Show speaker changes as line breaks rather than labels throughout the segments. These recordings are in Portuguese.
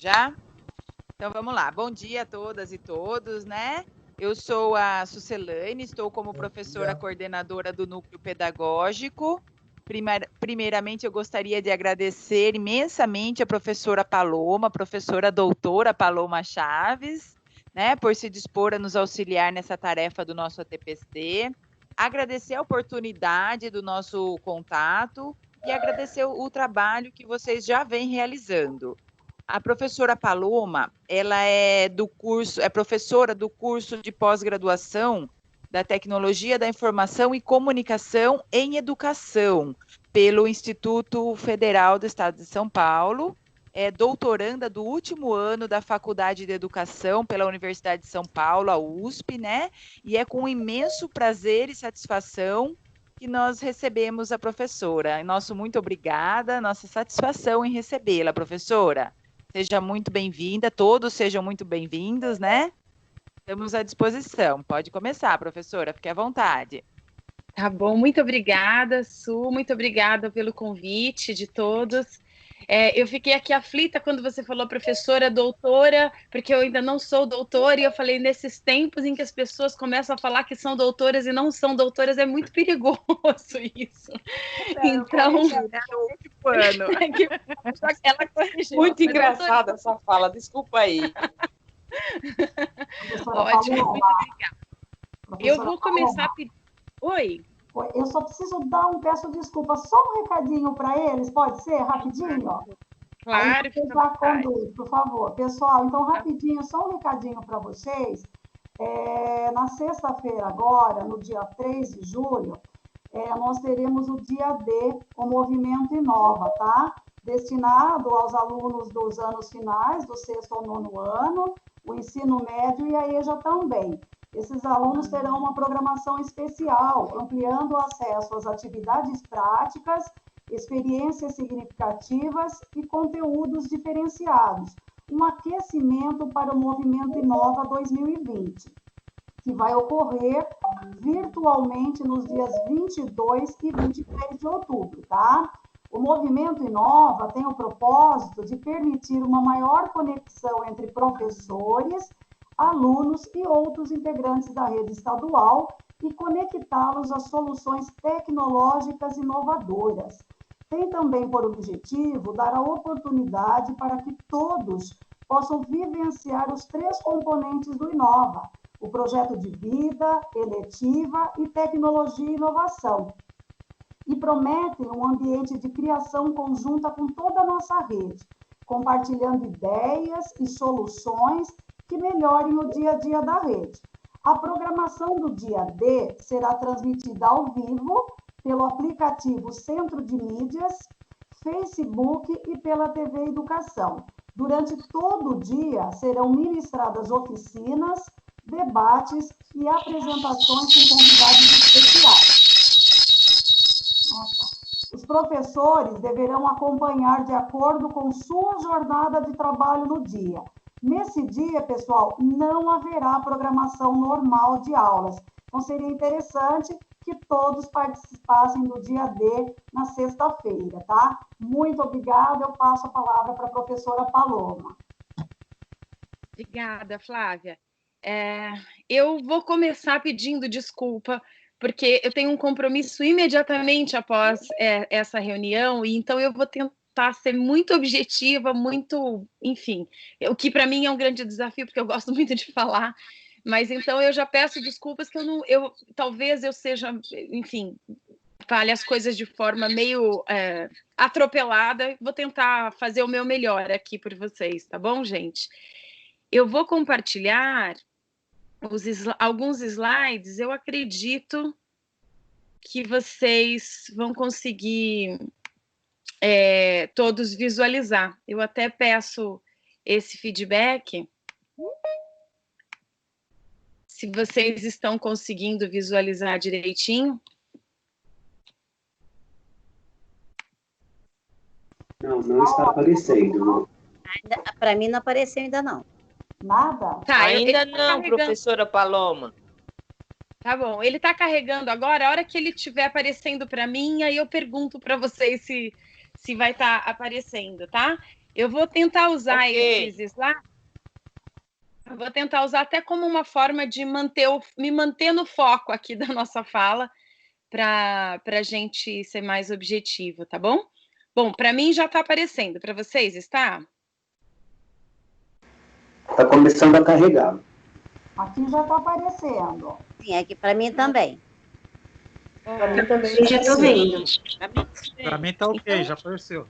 Já? Então vamos lá. Bom dia a todas e todos, né? Eu sou a Sucelane, estou como professora coordenadora do Núcleo Pedagógico. Primeiramente, eu gostaria de agradecer imensamente a professora Paloma, professora doutora Paloma Chaves, né, por se dispor a nos auxiliar nessa tarefa do nosso ATPC. Agradecer a oportunidade do nosso contato e agradecer o trabalho que vocês já vêm realizando. A professora Paloma, ela é professora do curso de pós-graduação da Tecnologia da Informação e Comunicação em Educação, pelo Instituto Federal do Estado de São Paulo, é doutoranda do último ano da Faculdade de Educação pela Universidade de São Paulo, a USP, né? E é com imenso prazer e satisfação que nós recebemos a professora. Nosso muito obrigada, nossa satisfação em recebê-la, professora. Seja muito bem-vinda, todos sejam muito bem-vindos, né? Estamos à disposição. Pode começar, professora, fique à vontade.
Tá bom, muito obrigada, Su, muito obrigada pelo convite de todos. Eu fiquei aqui aflita quando você falou professora, doutora, porque eu ainda não sou doutora, e eu falei, nesses tempos em que as pessoas começam a falar que são doutoras e não são doutoras, é muito perigoso isso. Então,
ela corrigiu. Muito engraçada essa fala, desculpa aí.
Ótimo, muito obrigada. Eu vou começar a pedir... Oi?
Eu só preciso peço desculpa, só um recadinho para eles, pode ser? Rapidinho?
Claro.
Aí você já conduz, por favor. Pessoal, então, rapidinho, só um recadinho para vocês. Na sexta-feira agora, no dia 3 de julho, nós teremos o dia D, o Movimento Inova, tá? Destinado aos alunos dos anos finais, do 6º ao 9º ano, o ensino médio e a EJA também. Esses alunos terão uma programação especial, ampliando o acesso às atividades práticas, experiências significativas e conteúdos diferenciados. Um aquecimento para o Movimento Inova 2020, que vai ocorrer virtualmente nos dias 22 e 23 de outubro, tá? O Movimento Inova tem o propósito de permitir uma maior conexão entre professores, alunos e outros integrantes da rede estadual e conectá-los a soluções tecnológicas inovadoras. Tem também por objetivo dar a oportunidade para que todos possam vivenciar os 3 componentes do Inova: o projeto de vida, eletiva e tecnologia e inovação. E prometem um ambiente de criação conjunta com toda a nossa rede, compartilhando ideias e soluções que melhorem o dia a dia da rede. A programação do dia D será transmitida ao vivo pelo aplicativo Centro de Mídias, Facebook e pela TV Educação. Durante todo o dia serão ministradas oficinas, debates e apresentações com convidados especiais. Os professores deverão acompanhar de acordo com sua jornada de trabalho no dia. Nesse dia, pessoal, não haverá programação normal de aulas. Então, seria interessante que todos participassem do dia D na sexta-feira, tá? Muito obrigada, eu passo a palavra para a professora Paloma.
Obrigada, Flávia. Eu vou começar pedindo desculpa, porque eu tenho um compromisso imediatamente após essa reunião, e então eu vou tentar ser muito objetiva, enfim, o que para mim é um grande desafio, porque eu gosto muito de falar, mas então eu já peço desculpas que talvez eu seja, enfim, fale as coisas de forma meio atropelada. Vou tentar fazer o meu melhor aqui por vocês, tá bom, gente? Eu vou compartilhar alguns slides. Eu acredito que vocês vão conseguir todos visualizar. Eu até peço esse feedback, se vocês estão conseguindo visualizar direitinho.
Não está aparecendo.
Para mim não apareceu ainda não.
Nada?
Tá, ainda não, professora Paloma.
Tá bom, ele está carregando agora. A hora que ele estiver aparecendo para mim, aí eu pergunto para vocês se se vai estar aparecendo, tá? Eu vou tentar usar esses slides. Eu vou tentar usar até como uma forma de me manter no foco aqui da nossa fala, para a gente ser mais objetivo, tá bom? Bom, para mim já está aparecendo. Para vocês, está?
Está começando a carregar.
Aqui já está aparecendo.
Sim, aqui para mim também.
Para mim também já estou vendo.
Para mim está ok, então, já apareceu.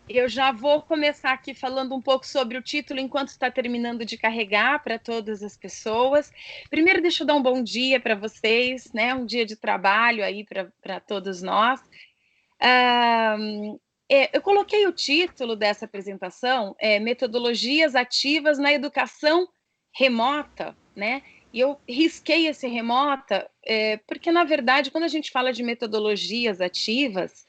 Eu já vou começar aqui falando um pouco sobre o título enquanto está terminando de carregar para todas as pessoas. Primeiro, deixa eu dar um bom dia para vocês, né? Um dia de trabalho aí para todos nós. Eu coloquei o título dessa apresentação, Metodologias Ativas na Educação Remota, né? E eu risquei esse remota, porque, na verdade, quando a gente fala de metodologias ativas,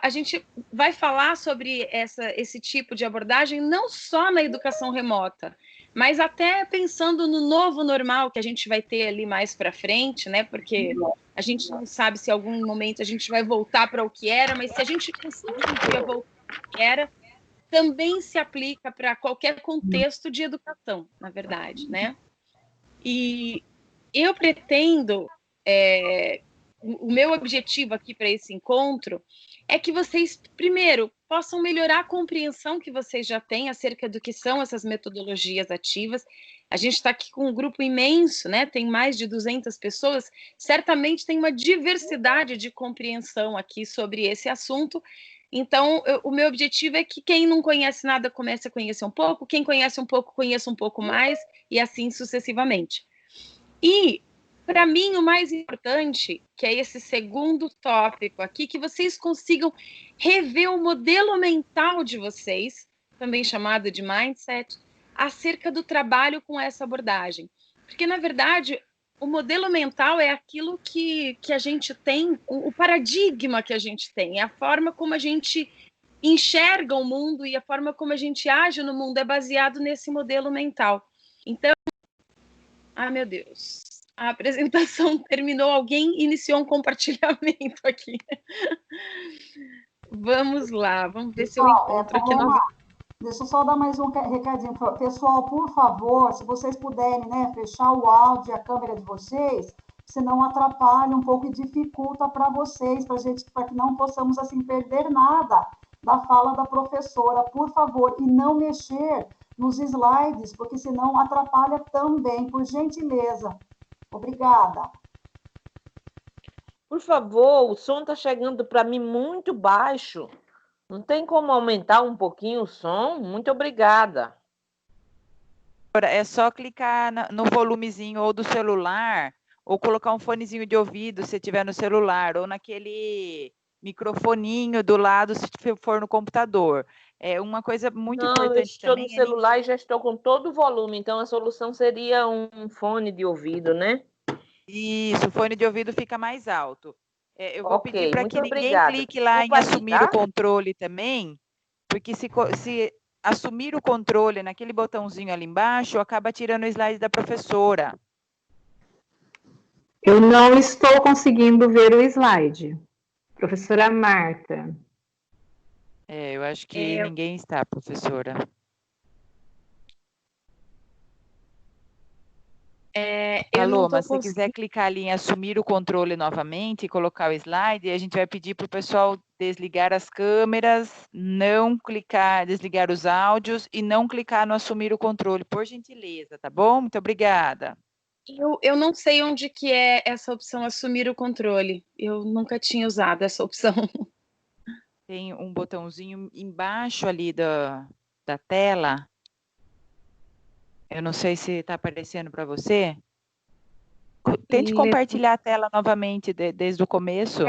a gente vai falar sobre esse tipo de abordagem não só na educação remota, mas até pensando no novo normal que a gente vai ter ali mais para frente, né? Porque a gente não sabe se em algum momento a gente vai voltar para o que era, mas se a gente conseguir voltar para o que era, também se aplica para qualquer contexto de educação, na verdade, né? E eu pretendo, o meu objetivo aqui para esse encontro é que vocês, primeiro, possam melhorar a compreensão que vocês já têm acerca do que são essas metodologias ativas. A gente está aqui com um grupo imenso, né? Tem mais de 200 pessoas, certamente tem uma diversidade de compreensão aqui sobre esse assunto. Então, o meu objetivo é que quem não conhece nada comece a conhecer um pouco, quem conhece um pouco, conheça um pouco mais, e assim sucessivamente. E, para mim, o mais importante, que é esse segundo tópico aqui, que vocês consigam rever o modelo mental de vocês, também chamado de mindset, acerca do trabalho com essa abordagem. Porque, na verdade, o modelo mental é aquilo que a gente tem, o paradigma que a gente tem, é a forma como a gente enxerga o mundo e a forma como a gente age no mundo é baseado nesse modelo mental. Então, meu Deus, a apresentação terminou, alguém iniciou um compartilhamento aqui. Vamos lá, vamos ver se eu encontro aqui.
Deixa eu só dar mais um recadinho. Pessoal, por favor, se vocês puderem, né, fechar o áudio e a câmera de vocês, senão atrapalha um pouco e dificulta para vocês, para que não possamos, assim, perder nada da fala da professora, por favor, e não mexer nos slides, porque senão atrapalha também, por gentileza. Obrigada.
Por favor, o som está chegando para mim muito baixo. Não tem como aumentar um pouquinho o som? Muito obrigada.
É só clicar no volumezinho ou do celular, ou colocar um fonezinho de ouvido, se tiver no celular, ou naquele microfoninho do lado, se for no computador. É uma coisa muito importante.
Eu estou no celular e já estou com todo o volume, então a solução seria um fone de ouvido, né?
Isso, o fone de ouvido fica mais alto. Eu vou pedir para que ninguém clique lá em assumir o controle também, porque se assumir o controle naquele botãozinho ali embaixo, acaba tirando o slide da professora.
Eu não estou conseguindo ver o slide. Professora Marta.
Eu acho que ninguém está, professora. Alô, mas se quiser clicar ali em assumir o controle novamente e colocar o slide, a gente vai pedir para o pessoal desligar as câmeras, não clicar, desligar os áudios e não clicar no assumir o controle, por gentileza, tá bom? Muito obrigada.
Eu não sei onde que é essa opção assumir o controle. Eu nunca tinha usado essa opção.
Tem um botãozinho embaixo ali da tela. Eu não sei se está aparecendo para você. Tente compartilhar a tela novamente desde o começo.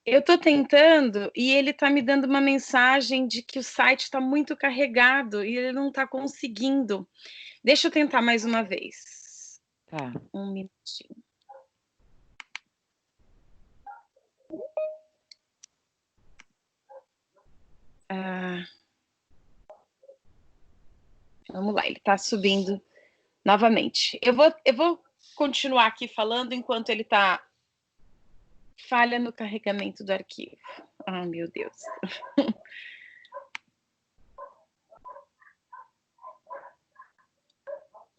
Eu estou tentando e ele está me dando uma mensagem de que o site está muito carregado e ele não está conseguindo. Deixa eu tentar mais uma vez.
Tá.
Um minutinho. Vamos lá, ele está subindo novamente. Eu vou continuar aqui falando enquanto ele está falha no carregamento do arquivo. Ah, meu Deus.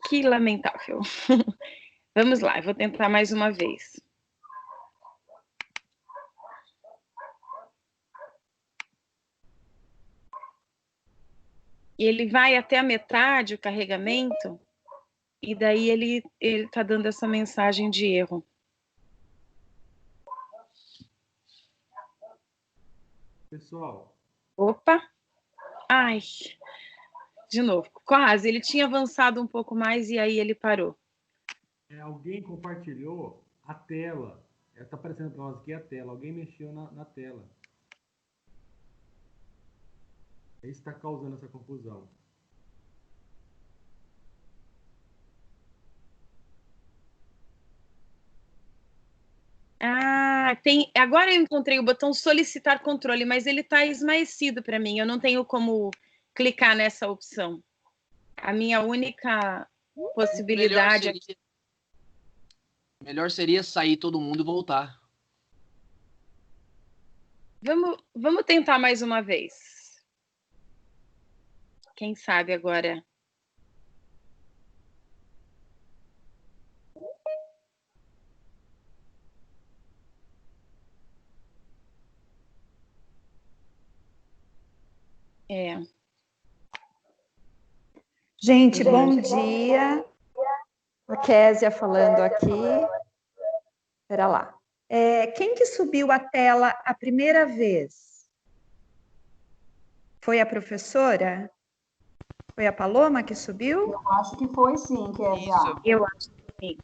Que lamentável. Vamos lá, eu vou tentar mais uma vez. E ele vai até a metade, o carregamento, e daí ele está dando essa mensagem de erro.
Pessoal.
Opa! Ai! De novo, quase. Ele tinha avançado um pouco mais e aí ele parou.
Alguém compartilhou a tela. Está aparecendo para nós aqui a tela. Alguém mexeu na tela. Isso está causando essa confusão.
Ah, tem. Agora eu encontrei o botão solicitar controle, mas ele está esmaecido para mim. Eu não tenho como clicar nessa opção. A minha única possibilidade
Melhor seria sair todo mundo e voltar.
Vamos tentar mais uma vez. Quem sabe agora.
Gente, bom dia. A Késia falando aqui. Espera lá. Quem que subiu a tela a primeira vez? Foi a professora? Foi a Paloma que subiu?
Eu acho que foi sim, Késia.
Eu acho que sim.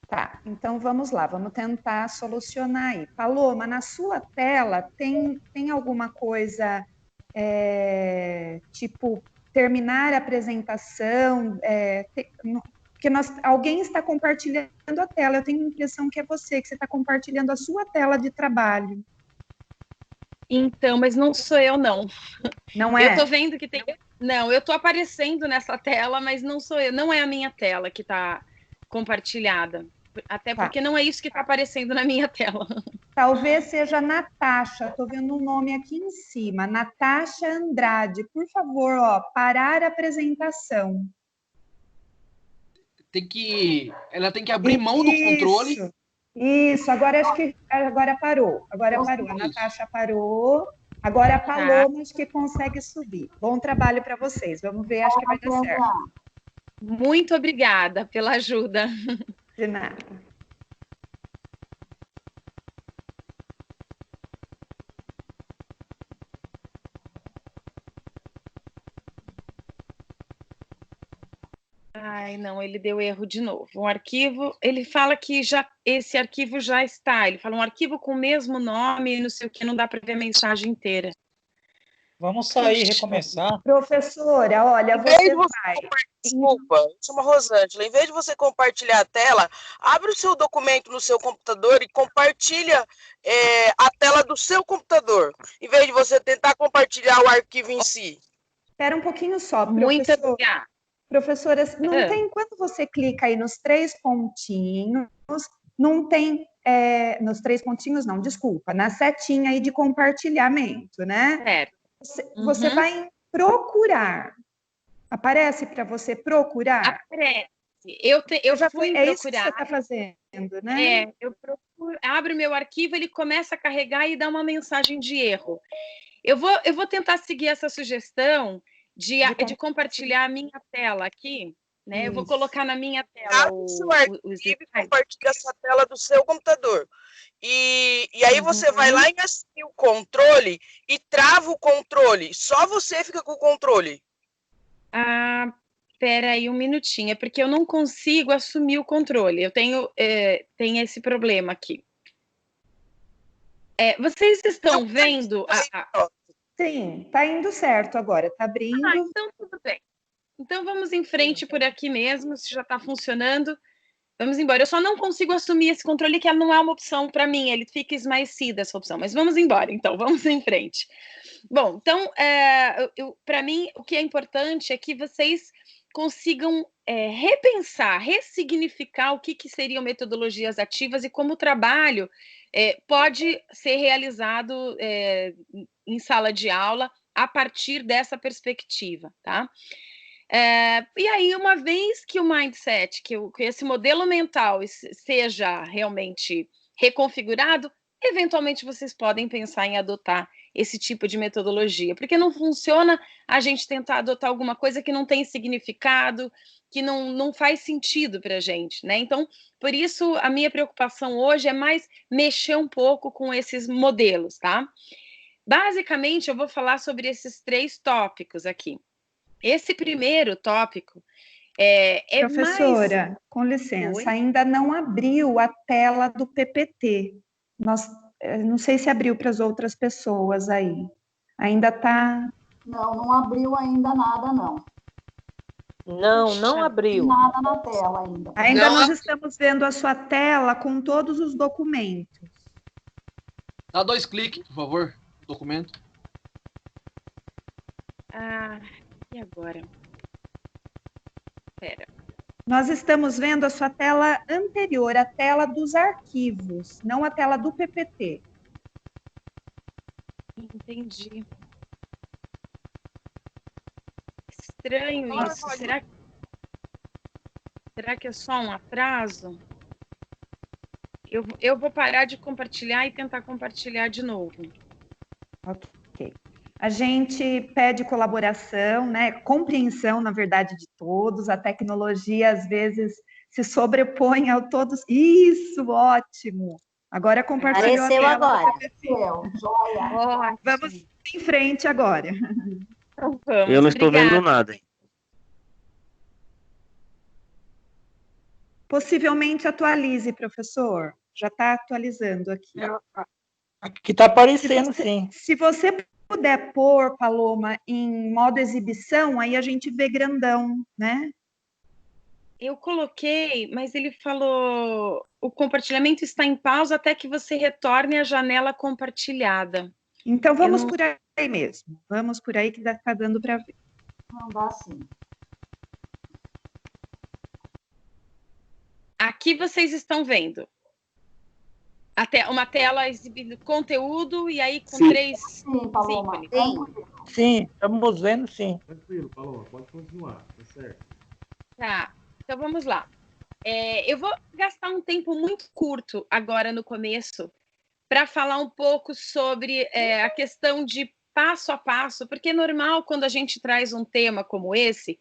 Tá, então vamos lá, vamos tentar solucionar aí. Paloma, na sua tela tem alguma coisa tipo terminar a apresentação? Porque alguém está compartilhando a tela. Eu tenho a impressão que é você, que você está compartilhando a sua tela de trabalho.
Então, mas não sou eu, não.
Não é?
Eu estou vendo que tem... Não, eu estou aparecendo nessa tela, mas não sou eu. Não é a minha tela que está compartilhada. Até porque não é isso que está aparecendo na minha tela.
Talvez seja a Natasha. Estou vendo um nome aqui em cima. Natasha Andrade. Por favor, parar a apresentação.
Ela tem que abrir mão do controle.
Isso, agora acho que parou. Agora parou. A Natasha parou. Agora a Paloma acho que consegue subir. Bom trabalho para vocês. Vamos ver, acho que vai dar certo.
Muito obrigada pela ajuda.
De nada.
Ai, não, ele deu erro de novo. Um arquivo, ele fala que esse arquivo já está. Ele fala um arquivo com o mesmo nome e não sei o que, não dá para ver a mensagem inteira.
Vamos sair e recomeçar.
Professora, olha, você vai.
Desculpa, eu sou Rosângela. Em vez de você compartilhar a tela, abre o seu documento no seu computador e compartilha a tela do seu computador, em vez de você tentar compartilhar o arquivo em si.
Espera um pouquinho só, professora.
Muito obrigada.
Professora, não tem, quando você clica aí nos 3 pontinhos, não tem, nos 3 pontinhos não, desculpa, na setinha aí de compartilhamento, né?
Certo.
Você vai em procurar. Aparece para você procurar?
Aparece. Eu já fui procurar.
É isso que você está fazendo, né?
Eu procuro, abro meu arquivo, ele começa a carregar e dá uma mensagem de erro. Eu vou tentar seguir essa sugestão de compartilhar a minha tela aqui, né? Isso. Eu vou colocar na minha tela
o arquivo e compartilha essa tela do seu computador. E aí você vai lá em assumir o controle e trava o controle. Só você fica com o controle.
Ah, espera aí um minutinho. É porque eu não consigo assumir o controle. Eu tenho esse problema aqui. Vocês estão vendo?
Sim, está indo certo agora. Está abrindo.
Então tudo bem. Então vamos em frente por aqui mesmo. Se já está funcionando. Vamos embora. Eu só não consigo assumir esse controle, que ela não é uma opção para mim. Ele fica esmaecido, essa opção. Mas vamos embora, então. Vamos em frente. Bom, então, para mim, o que é importante é que vocês consigam repensar, ressignificar o que seriam metodologias ativas e como o trabalho pode ser realizado em sala de aula a partir dessa perspectiva, tá? E aí, uma vez que o mindset, que esse modelo mental seja realmente reconfigurado, eventualmente vocês podem pensar em adotar esse tipo de metodologia, porque não funciona a gente tentar adotar alguma coisa que não tem significado, que não faz sentido para a gente, né? Então, por isso, a minha preocupação hoje é mais mexer um pouco com esses modelos, tá? Basicamente, eu vou falar sobre esses 3 tópicos aqui. Esse primeiro tópico
Professora, com licença,
Oi?
ainda não abriu a tela do PPT. Não sei se abriu para as outras pessoas aí. Ainda está...
Não abriu ainda nada, não.
Não abriu.
Não tem nada na tela ainda.
Ainda nós estamos vendo a sua tela com todos os documentos.
Dá 2 cliques, por favor, no documento.
E agora? Espera.
Nós estamos vendo a sua tela anterior, a tela dos arquivos, não a tela do PPT.
Entendi. Estranho isso. Será que é só um atraso? Eu vou parar de compartilhar e tentar compartilhar de novo.
Ok. A gente pede colaboração, né? Compreensão, na verdade, de todos. A tecnologia, às vezes, se sobrepõe a todos. Isso, ótimo! Agora compartilhou
Apareceu
a tela.
agora.
Joia.
Vamos em frente agora.
Vamos,
eu não estou vendo nada. Hein?
Possivelmente atualize, professor. Já está atualizando aqui.
Aqui está aparecendo, sim.
Se você puder pôr, Paloma, em modo exibição, aí a gente vê grandão, né?
Eu coloquei, mas ele falou, o compartilhamento está em pausa até que você retorne à janela compartilhada.
Então vamos por aí mesmo. Vamos por aí que está dando para ver.
Não dá sim.
Aqui vocês estão vendo uma tela exibindo conteúdo e aí com 3 ícones.
Sim, estamos vendo, sim.
Tranquilo, Paloma, pode continuar, tá certo.
Tá, então vamos lá. Eu vou gastar um tempo muito curto agora no começo para falar um pouco sobre a questão de passo a passo, porque é normal quando a gente traz um tema como esse,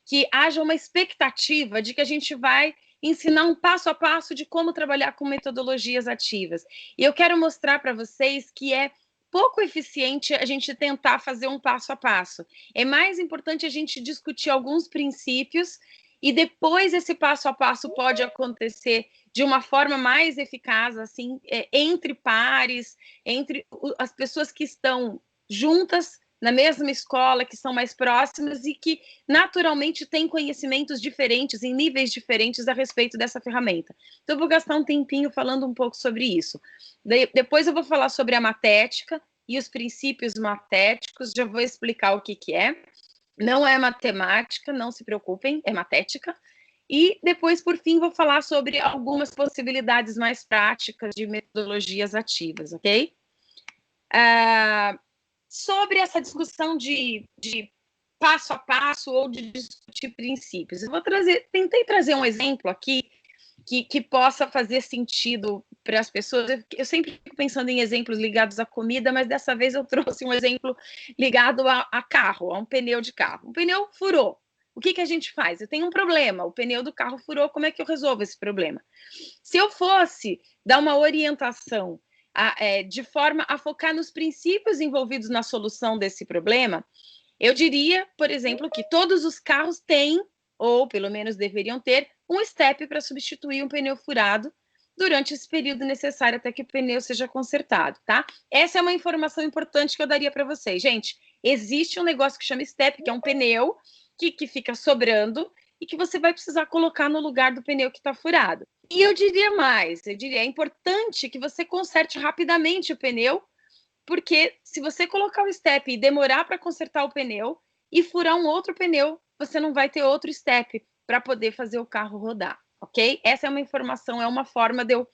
que haja uma expectativa de que a gente vai ensinar um passo a passo de como trabalhar com metodologias ativas. E eu quero mostrar para vocês que é pouco eficiente a gente tentar fazer um passo a passo. É mais importante a gente discutir alguns princípios e depois esse passo a passo pode acontecer de uma forma mais eficaz, assim, entre pares, entre as pessoas que estão juntas na mesma escola, que são mais próximas e que naturalmente têm conhecimentos diferentes, em níveis diferentes a respeito dessa ferramenta. Então, eu vou gastar um tempinho falando um pouco sobre isso. Depois eu vou falar sobre a matética e os princípios matéticos, já vou explicar o que é. Não é matemática, não se preocupem, é matética. E depois, por fim, vou falar sobre algumas possibilidades mais práticas de metodologias ativas, ok? Sobre essa discussão de passo a passo ou de discutir princípios. Eu tentei trazer um exemplo aqui que possa fazer sentido para as pessoas. Eu sempre fico pensando em exemplos ligados à comida, mas dessa vez eu trouxe um exemplo ligado a carro, a um pneu de carro. Um pneu furou. O que a gente faz? Eu tenho um problema, o pneu do carro furou, como é que eu resolvo esse problema? Se eu fosse dar uma orientação de forma a focar nos princípios envolvidos na solução desse problema, eu diria, por exemplo, que todos os carros têm, ou pelo menos deveriam ter, um step para substituir um pneu furado durante esse período necessário até que o pneu seja consertado, tá? Essa é uma informação importante que eu daria para vocês. Gente, existe um negócio que chama step, que é um pneu que fica sobrando e que você vai precisar colocar no lugar do pneu que está furado. E eu diria mais, é importante que você conserte rapidamente o pneu, porque se você colocar o step e demorar para consertar o pneu e furar um outro pneu você não vai ter outro step para poder fazer o carro rodar, ok? Essa é uma informação, é uma forma de eu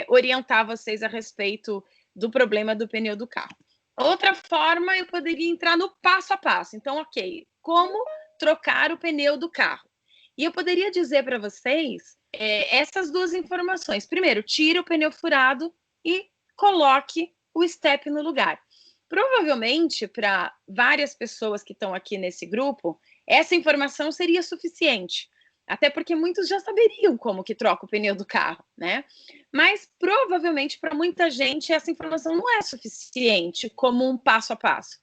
orientar vocês a respeito do problema do pneu do carro. Outra forma, eu poderia entrar no passo a passo. Então, ok, como trocar o pneu do carro? E eu poderia dizer para vocês essas duas informações. Primeiro, tire o pneu furado e coloque o step no lugar. Provavelmente, para várias pessoas que estão aqui nesse grupo, essa informação seria suficiente. Até porque muitos já saberiam como que troca o pneu do carro, né? Mas, provavelmente, para muita gente, essa informação não é suficiente como um passo a passo.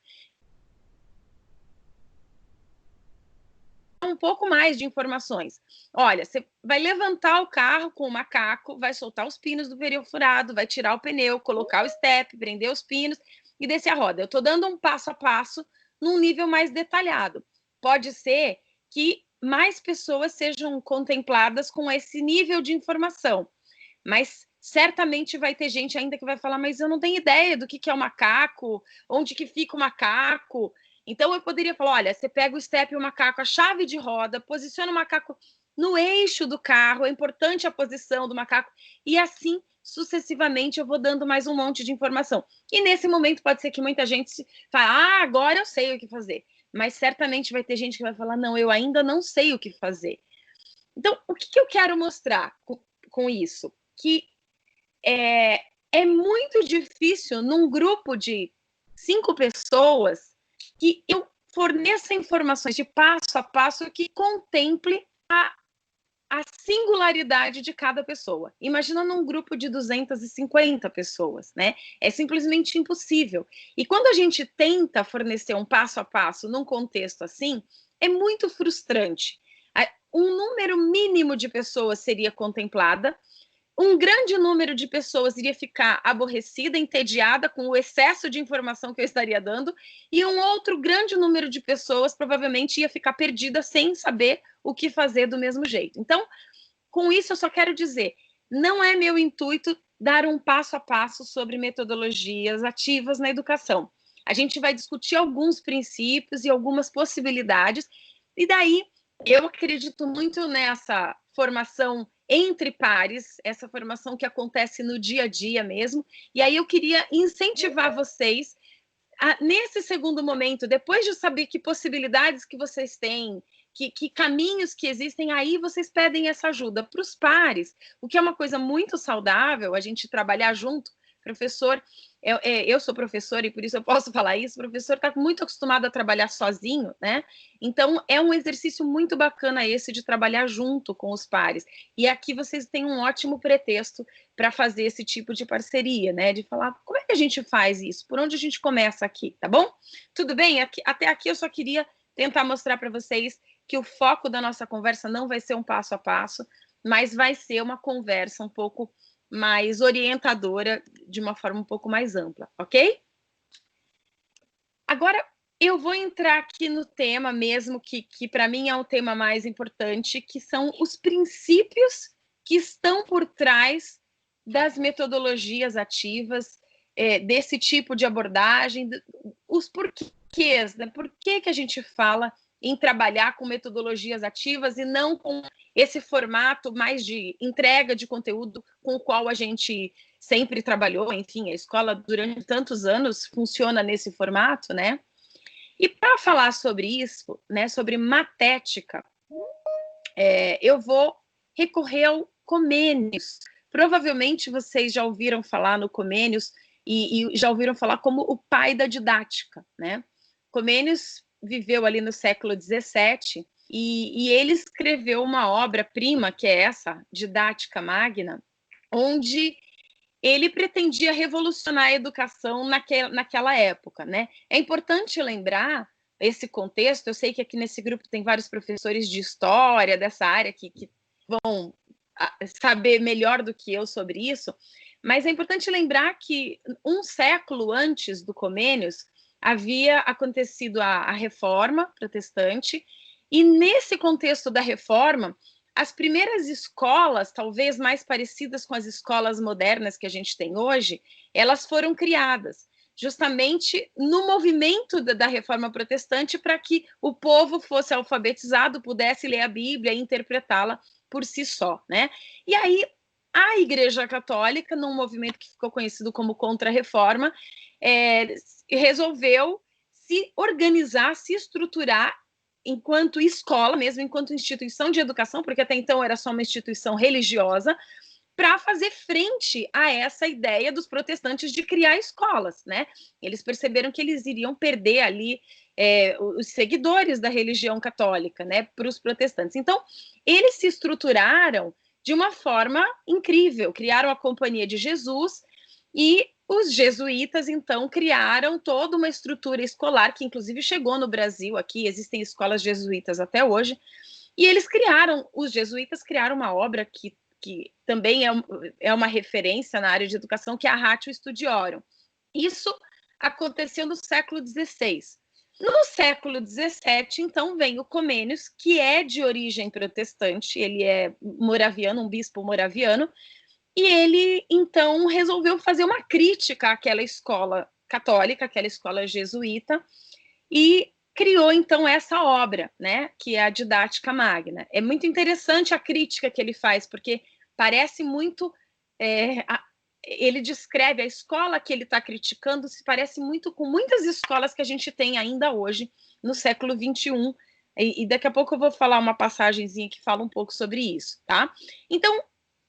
Um pouco mais de informações. Olha, você vai levantar o carro com o macaco, vai soltar os pinos do pneu furado, vai tirar o pneu, colocar o step, prender os pinos e descer a roda. Eu estou dando um passo a passo num nível mais detalhado. Pode ser que mais pessoas sejam contempladas com esse nível de informação, mas certamente vai ter gente ainda que vai falar, mas eu não tenho ideia do que é o macaco, onde que fica o macaco. Então, eu poderia falar, olha, você pega o step e o macaco, a chave de roda, posiciona o macaco no eixo do carro, é importante a posição do macaco, e assim, sucessivamente, eu vou dando mais um monte de informação. E nesse momento, pode ser que muita gente fale, agora eu sei o que fazer. Mas certamente vai ter gente que vai falar, não, eu ainda não sei o que fazer. Então, o que eu quero mostrar com isso? Que é muito difícil, num grupo de 5 pessoas, que eu forneça informações de passo a passo que contemple a singularidade de cada pessoa. Imagina num grupo de 250 pessoas, né? É simplesmente impossível. E quando a gente tenta fornecer um passo a passo num contexto assim, é muito frustrante. Um número mínimo de pessoas seria contemplada, um grande número de pessoas iria ficar aborrecida, entediada com o excesso de informação que eu estaria dando, e um outro grande número de pessoas provavelmente ia ficar perdida sem saber o que fazer do mesmo jeito. Então, com isso eu só quero dizer, não é meu intuito dar um passo a passo sobre metodologias ativas na educação. A gente vai discutir alguns princípios e algumas possibilidades, e daí eu acredito muito nessa formação entre pares, essa formação que acontece no dia a dia mesmo, e aí eu queria incentivar vocês, nesse segundo momento, depois de saber que possibilidades que vocês têm, que caminhos que existem, aí vocês pedem essa ajuda para os pares, o que é uma coisa muito saudável, a gente trabalhar junto. Professor, eu sou professora e por isso eu posso falar isso, o professor está muito acostumado a trabalhar sozinho, né? Então, é um exercício muito bacana esse de trabalhar junto com os pares. E aqui vocês têm um ótimo pretexto para fazer esse tipo de parceria, né? De falar, como é que a gente faz isso? Por onde a gente começa aqui, tá bom? Tudo bem? Até aqui eu só queria tentar mostrar para vocês que o foco da nossa conversa não vai ser um passo a passo, mas vai ser uma conversa um pouco mais orientadora, de uma forma um pouco mais ampla, ok? Agora, eu vou entrar aqui no tema mesmo, que para mim é o tema mais importante, que são os princípios que estão por trás das metodologias ativas, desse tipo de abordagem, os porquês, né? Por que a gente fala em trabalhar com metodologias ativas e não com esse formato mais de entrega de conteúdo com o qual a gente sempre trabalhou, enfim, a escola durante tantos anos funciona nesse formato, né? E para falar sobre isso, né, sobre matética, eu vou recorrer ao Comênios. Provavelmente vocês já ouviram falar no Comênios e já ouviram falar como o pai da didática, né? Comênios viveu ali no século XVII e ele escreveu uma obra-prima, que é essa, Didática Magna, onde ele pretendia revolucionar a educação naquela época, né? É importante lembrar esse contexto, eu sei que aqui nesse grupo tem vários professores de história dessa área que vão saber melhor do que eu sobre isso, mas é importante lembrar que um século antes do Comênios havia acontecido a Reforma Protestante, e nesse contexto da Reforma, as primeiras escolas, talvez mais parecidas com as escolas modernas que a gente tem hoje, elas foram criadas. justamente no movimento da Reforma Protestante para que o povo fosse alfabetizado, pudesse ler a Bíblia e interpretá-la por si só, né? E aí a Igreja Católica, num movimento que ficou conhecido como Contra-Reforma, resolveu se organizar, se estruturar enquanto escola, mesmo enquanto instituição de educação, porque até então era só uma instituição religiosa, para fazer frente a essa ideia dos protestantes de criar escolas, né? Eles perceberam que eles iriam perder ali os seguidores da religião católica, né, para os protestantes. Então, eles se estruturaram de uma forma incrível, criaram a Companhia de Jesus e os jesuítas, então, criaram toda uma estrutura escolar, que inclusive chegou no Brasil aqui, existem escolas jesuítas até hoje, e os jesuítas criaram uma obra que também é uma referência na área de educação, que é a Ratio Studiorum. Isso aconteceu no século XVI. No século XVII, então, vem o Comênios, que é de origem protestante, ele é moraviano, um bispo moraviano, e ele, então, resolveu fazer uma crítica àquela escola católica, aquela escola jesuíta, e criou, então, essa obra, né, que é a Didática Magna. É muito interessante a crítica que ele faz, porque parece muito... ele descreve a escola que ele está criticando, se parece muito com muitas escolas que a gente tem ainda hoje, no século XXI, e daqui a pouco eu vou falar uma passagenzinha que fala um pouco sobre isso, tá? Então,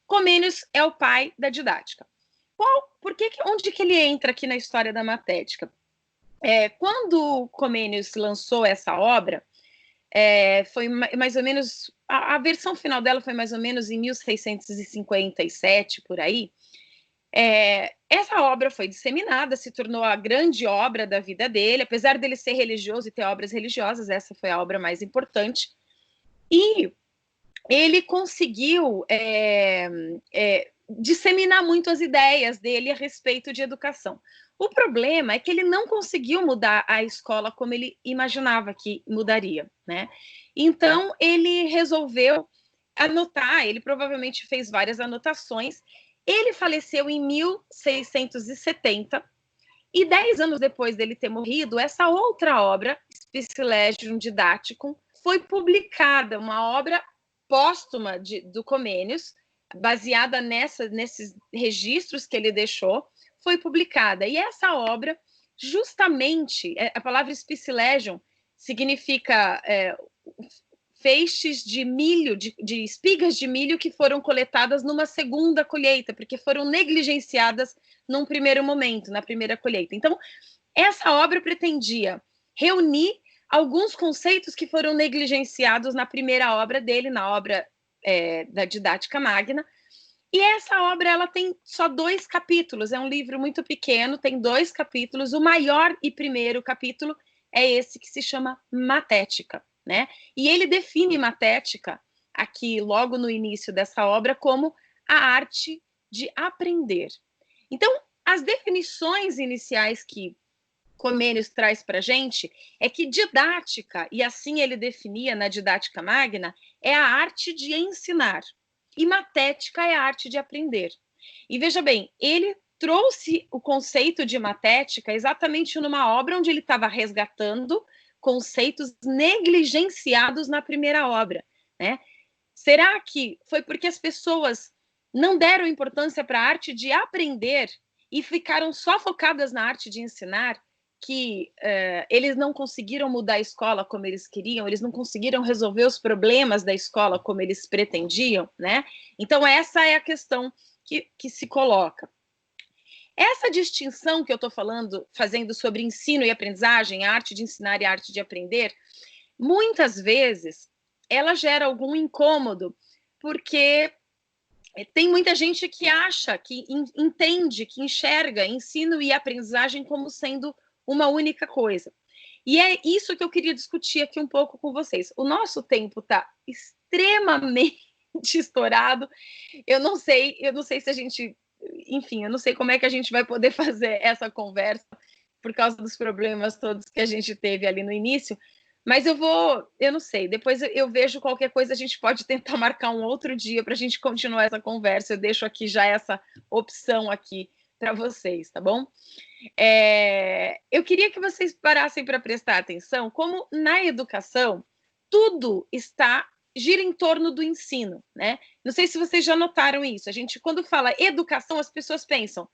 Comênios é o pai da didática. Onde que ele entra aqui na história da matética? Quando Comênios lançou essa obra, foi mais ou menos, a versão final dela foi mais ou menos em 1657, por aí. Essa obra foi disseminada, se tornou a grande obra da vida dele, apesar dele ser religioso e ter obras religiosas, essa foi a obra mais importante. E ele conseguiu disseminar muito as ideias dele a respeito de educação. O problema é que ele não conseguiu mudar a escola como ele imaginava que mudaria, né? Então, ele resolveu anotar, ele provavelmente fez várias anotações. Ele faleceu em 1670, e 10 anos depois dele ter morrido, essa outra obra, Spicilegium Didaticum, foi publicada, uma obra póstuma do Comênios, baseada nesses registros que ele deixou, foi publicada. E essa obra, justamente, a palavra Spicilegium significa feixes de milho, de espigas de milho que foram coletadas numa segunda colheita, porque foram negligenciadas num primeiro momento, na primeira colheita. Então, essa obra pretendia reunir alguns conceitos que foram negligenciados na primeira obra dele, na obra da Didática Magna. E essa obra, ela tem só 2 capítulos, é um livro muito pequeno, tem 2 capítulos. O maior e primeiro capítulo é esse que se chama Matética, né? E ele define matética, aqui logo no início dessa obra, como a arte de aprender. Então, as definições iniciais que Comênios traz para a gente é que didática, e assim ele definia na Didática Magna, é a arte de ensinar, e matética é a arte de aprender. E veja bem, ele trouxe o conceito de matética exatamente numa obra onde ele estava resgatando conceitos negligenciados na primeira obra, né? Será que foi porque as pessoas não deram importância para a arte de aprender e ficaram só focadas na arte de ensinar, que eles não conseguiram mudar a escola como eles queriam, eles não conseguiram resolver os problemas da escola como eles pretendiam, né? Então, essa é a questão que se coloca. Essa distinção que eu estou fazendo sobre ensino e aprendizagem, a arte de ensinar e a arte de aprender, muitas vezes ela gera algum incômodo, porque tem muita gente que acha, que entende, que enxerga ensino e aprendizagem como sendo uma única coisa. E é isso que eu queria discutir aqui um pouco com vocês. O nosso tempo está extremamente estourado. Eu não sei se a gente... Enfim, eu não sei como é que a gente vai poder fazer essa conversa por causa dos problemas todos que a gente teve ali no início, mas eu não sei, depois eu vejo qualquer coisa, a gente pode tentar marcar um outro dia para a gente continuar essa conversa. Eu deixo aqui já essa opção aqui para vocês, tá bom? Eu queria que vocês parassem para prestar atenção como na educação tudo gira em torno do ensino, né? Não sei se vocês já notaram isso. A gente, quando fala educação, as pessoas pensam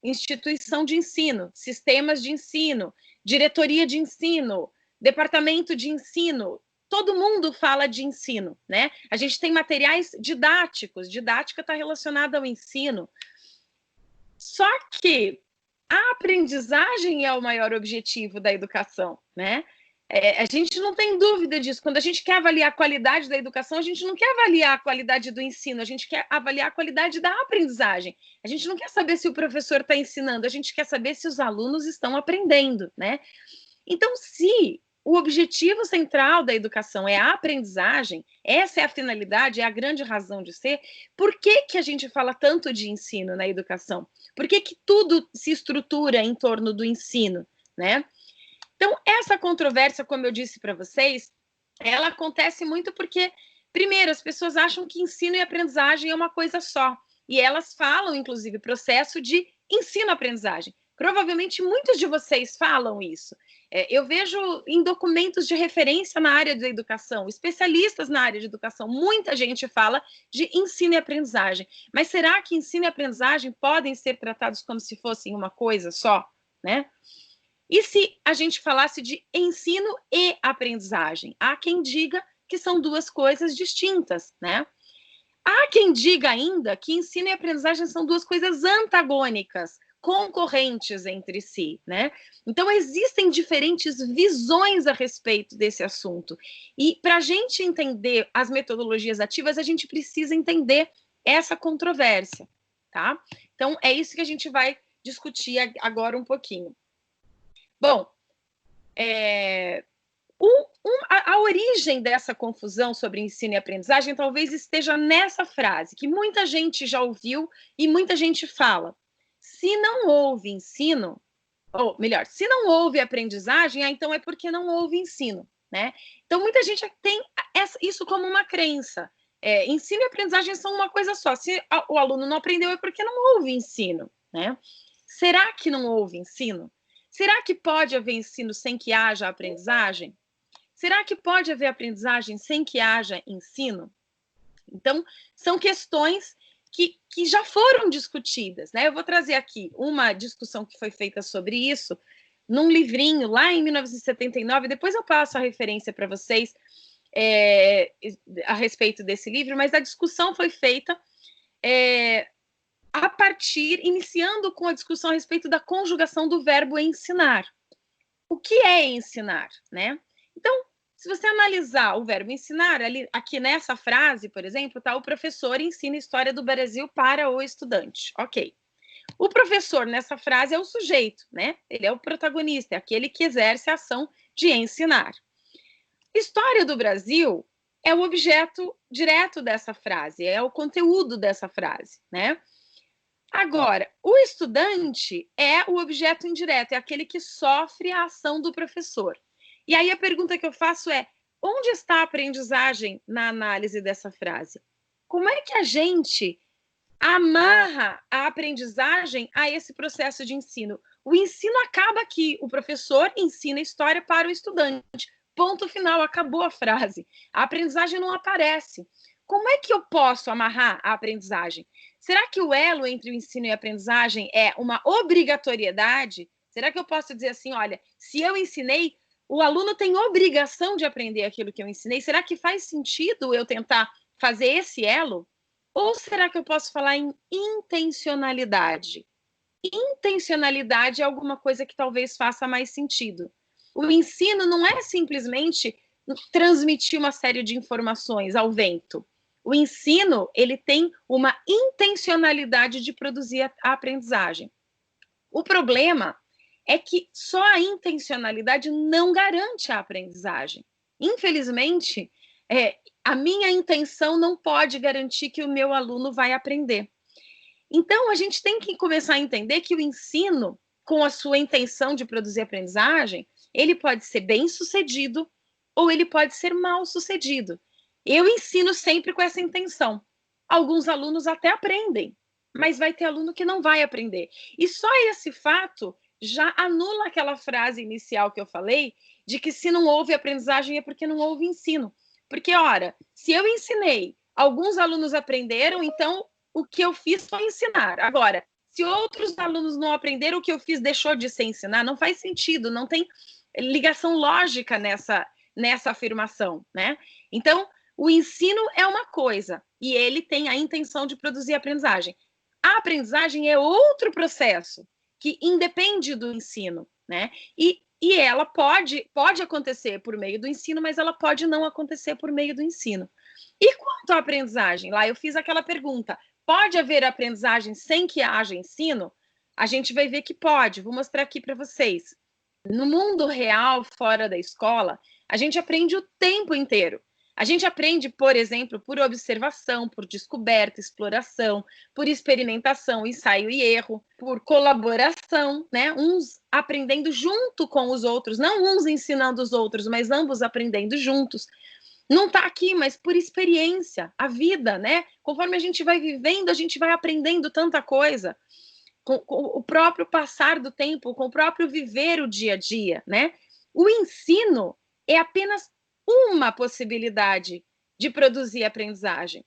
instituição de ensino, sistemas de ensino, diretoria de ensino, departamento de ensino. Todo mundo fala de ensino, né? A gente tem materiais didáticos, didática está relacionada ao ensino. Só que a aprendizagem é o maior objetivo da educação, né? A gente não tem dúvida disso. Quando a gente quer avaliar a qualidade da educação, a gente não quer avaliar a qualidade do ensino, a gente quer avaliar a qualidade da aprendizagem. A gente não quer saber se o professor está ensinando, a gente quer saber se os alunos estão aprendendo, né? Então, se o objetivo central da educação é a aprendizagem, essa é a finalidade, é a grande razão de ser, por que a gente fala tanto de ensino na educação? Por que tudo se estrutura em torno do ensino, né? Então, essa controvérsia, como eu disse para vocês, ela acontece muito porque, primeiro, as pessoas acham que ensino e aprendizagem é uma coisa só. E elas falam, inclusive, processo de ensino-aprendizagem. Provavelmente, muitos de vocês falam isso. Eu vejo em documentos de referência na área da educação, especialistas na área de educação, muita gente fala de ensino e aprendizagem. Mas será que ensino e aprendizagem podem ser tratados como se fossem uma coisa só, né? E se a gente falasse de ensino e aprendizagem? Há quem diga que são duas coisas distintas, né? Há quem diga ainda que ensino e aprendizagem são duas coisas antagônicas, concorrentes entre si, né? Então, existem diferentes visões a respeito desse assunto. E para a gente entender as metodologias ativas, a gente precisa entender essa controvérsia, tá? Então, é isso que a gente vai discutir agora um pouquinho. Bom, a origem dessa confusão sobre ensino e aprendizagem talvez esteja nessa frase, que muita gente já ouviu e muita gente fala. Se não houve ensino, ou melhor, se não houve aprendizagem, então é porque não houve ensino, né? Então, muita gente tem isso como uma crença. Ensino e aprendizagem são uma coisa só. Se o aluno não aprendeu, é porque não houve ensino, né? Será que não houve ensino? Será que pode haver ensino sem que haja aprendizagem? Será que pode haver aprendizagem sem que haja ensino? Então, são questões que já foram discutidas, né? Eu vou trazer aqui uma discussão que foi feita sobre isso num livrinho lá em 1979, depois eu passo a referência para vocês a respeito desse livro, mas a discussão foi feita iniciando com a discussão a respeito da conjugação do verbo ensinar. O que é ensinar, né? Então, se você analisar o verbo ensinar, aqui nessa frase, por exemplo, está o professor ensina história do Brasil para o estudante. Ok. O professor, nessa frase, é o sujeito, né? Ele é o protagonista, é aquele que exerce a ação de ensinar. História do Brasil é o objeto direto dessa frase, é o conteúdo dessa frase, né? Agora, o estudante é o objeto indireto, é aquele que sofre a ação do professor. E aí a pergunta que eu faço é, onde está a aprendizagem na análise dessa frase? Como é que a gente amarra a aprendizagem a esse processo de ensino? O ensino acaba aqui, o professor ensina história para o estudante. Ponto final, acabou a frase. A aprendizagem não aparece. Como é que eu posso amarrar a aprendizagem? Será que o elo entre o ensino e a aprendizagem é uma obrigatoriedade? Será que eu posso dizer assim, olha, se eu ensinei, o aluno tem obrigação de aprender aquilo que eu ensinei? Será que faz sentido eu tentar fazer esse elo? Ou será que eu posso falar em intencionalidade? Intencionalidade é alguma coisa que talvez faça mais sentido. O ensino não é simplesmente transmitir uma série de informações ao vento. O ensino, ele tem uma intencionalidade de produzir a aprendizagem. O problema é que só a intencionalidade não garante a aprendizagem. Infelizmente, a minha intenção não pode garantir que o meu aluno vai aprender. Então, a gente tem que começar a entender que o ensino, com a sua intenção de produzir aprendizagem, ele pode ser bem-sucedido ou ele pode ser mal-sucedido. Eu ensino sempre com essa intenção. Alguns alunos até aprendem, mas vai ter aluno que não vai aprender. E só esse fato já anula aquela frase inicial que eu falei, de que se não houve aprendizagem é porque não houve ensino. Porque, ora, se eu ensinei, alguns alunos aprenderam, então o que eu fiz foi ensinar. Agora, se outros alunos não aprenderam, o que eu fiz deixou de ser ensinar, não faz sentido, não tem ligação lógica nessa afirmação, né? Então, o ensino é uma coisa, e ele tem a intenção de produzir aprendizagem. A aprendizagem é outro processo, que independe do ensino, né? E ela pode acontecer por meio do ensino, mas ela pode não acontecer por meio do ensino. E quanto à aprendizagem? Lá eu fiz aquela pergunta, pode haver aprendizagem sem que haja ensino? A gente vai ver que pode, vou mostrar aqui para vocês. No mundo real, fora da escola, a gente aprende o tempo inteiro. A gente aprende, por exemplo, por observação, por descoberta, exploração, por experimentação, ensaio e erro, por colaboração, né? Uns aprendendo junto com os outros, não uns ensinando os outros, mas ambos aprendendo juntos. Não está aqui, mas por experiência, a vida, né? Conforme a gente vai vivendo, a gente vai aprendendo tanta coisa. Com o próprio passar do tempo, com o próprio viver o dia a dia, né? O ensino é apenas uma possibilidade de produzir aprendizagem.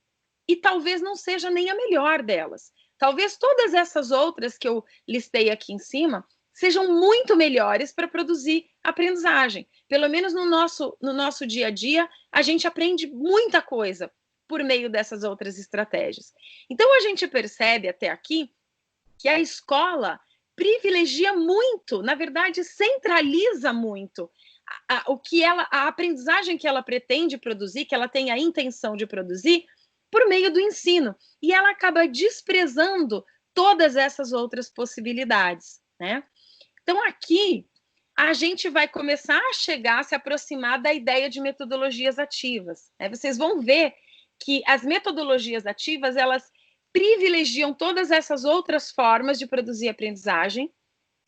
E talvez não seja nem a melhor delas. Talvez todas essas outras que eu listei aqui em cima sejam muito melhores para produzir aprendizagem. Pelo menos no nosso dia a dia, a gente aprende muita coisa por meio dessas outras estratégias. Então, a gente percebe até aqui que a escola privilegia muito, na verdade, centraliza muito a aprendizagem que ela pretende produzir, que ela tem a intenção de produzir, por meio do ensino. E ela acaba desprezando todas essas outras possibilidades, né? Então, aqui, a gente vai começar a chegar, a se aproximar da ideia de metodologias ativas, né? Vocês vão ver que as metodologias ativas, elas privilegiam todas essas outras formas de produzir aprendizagem,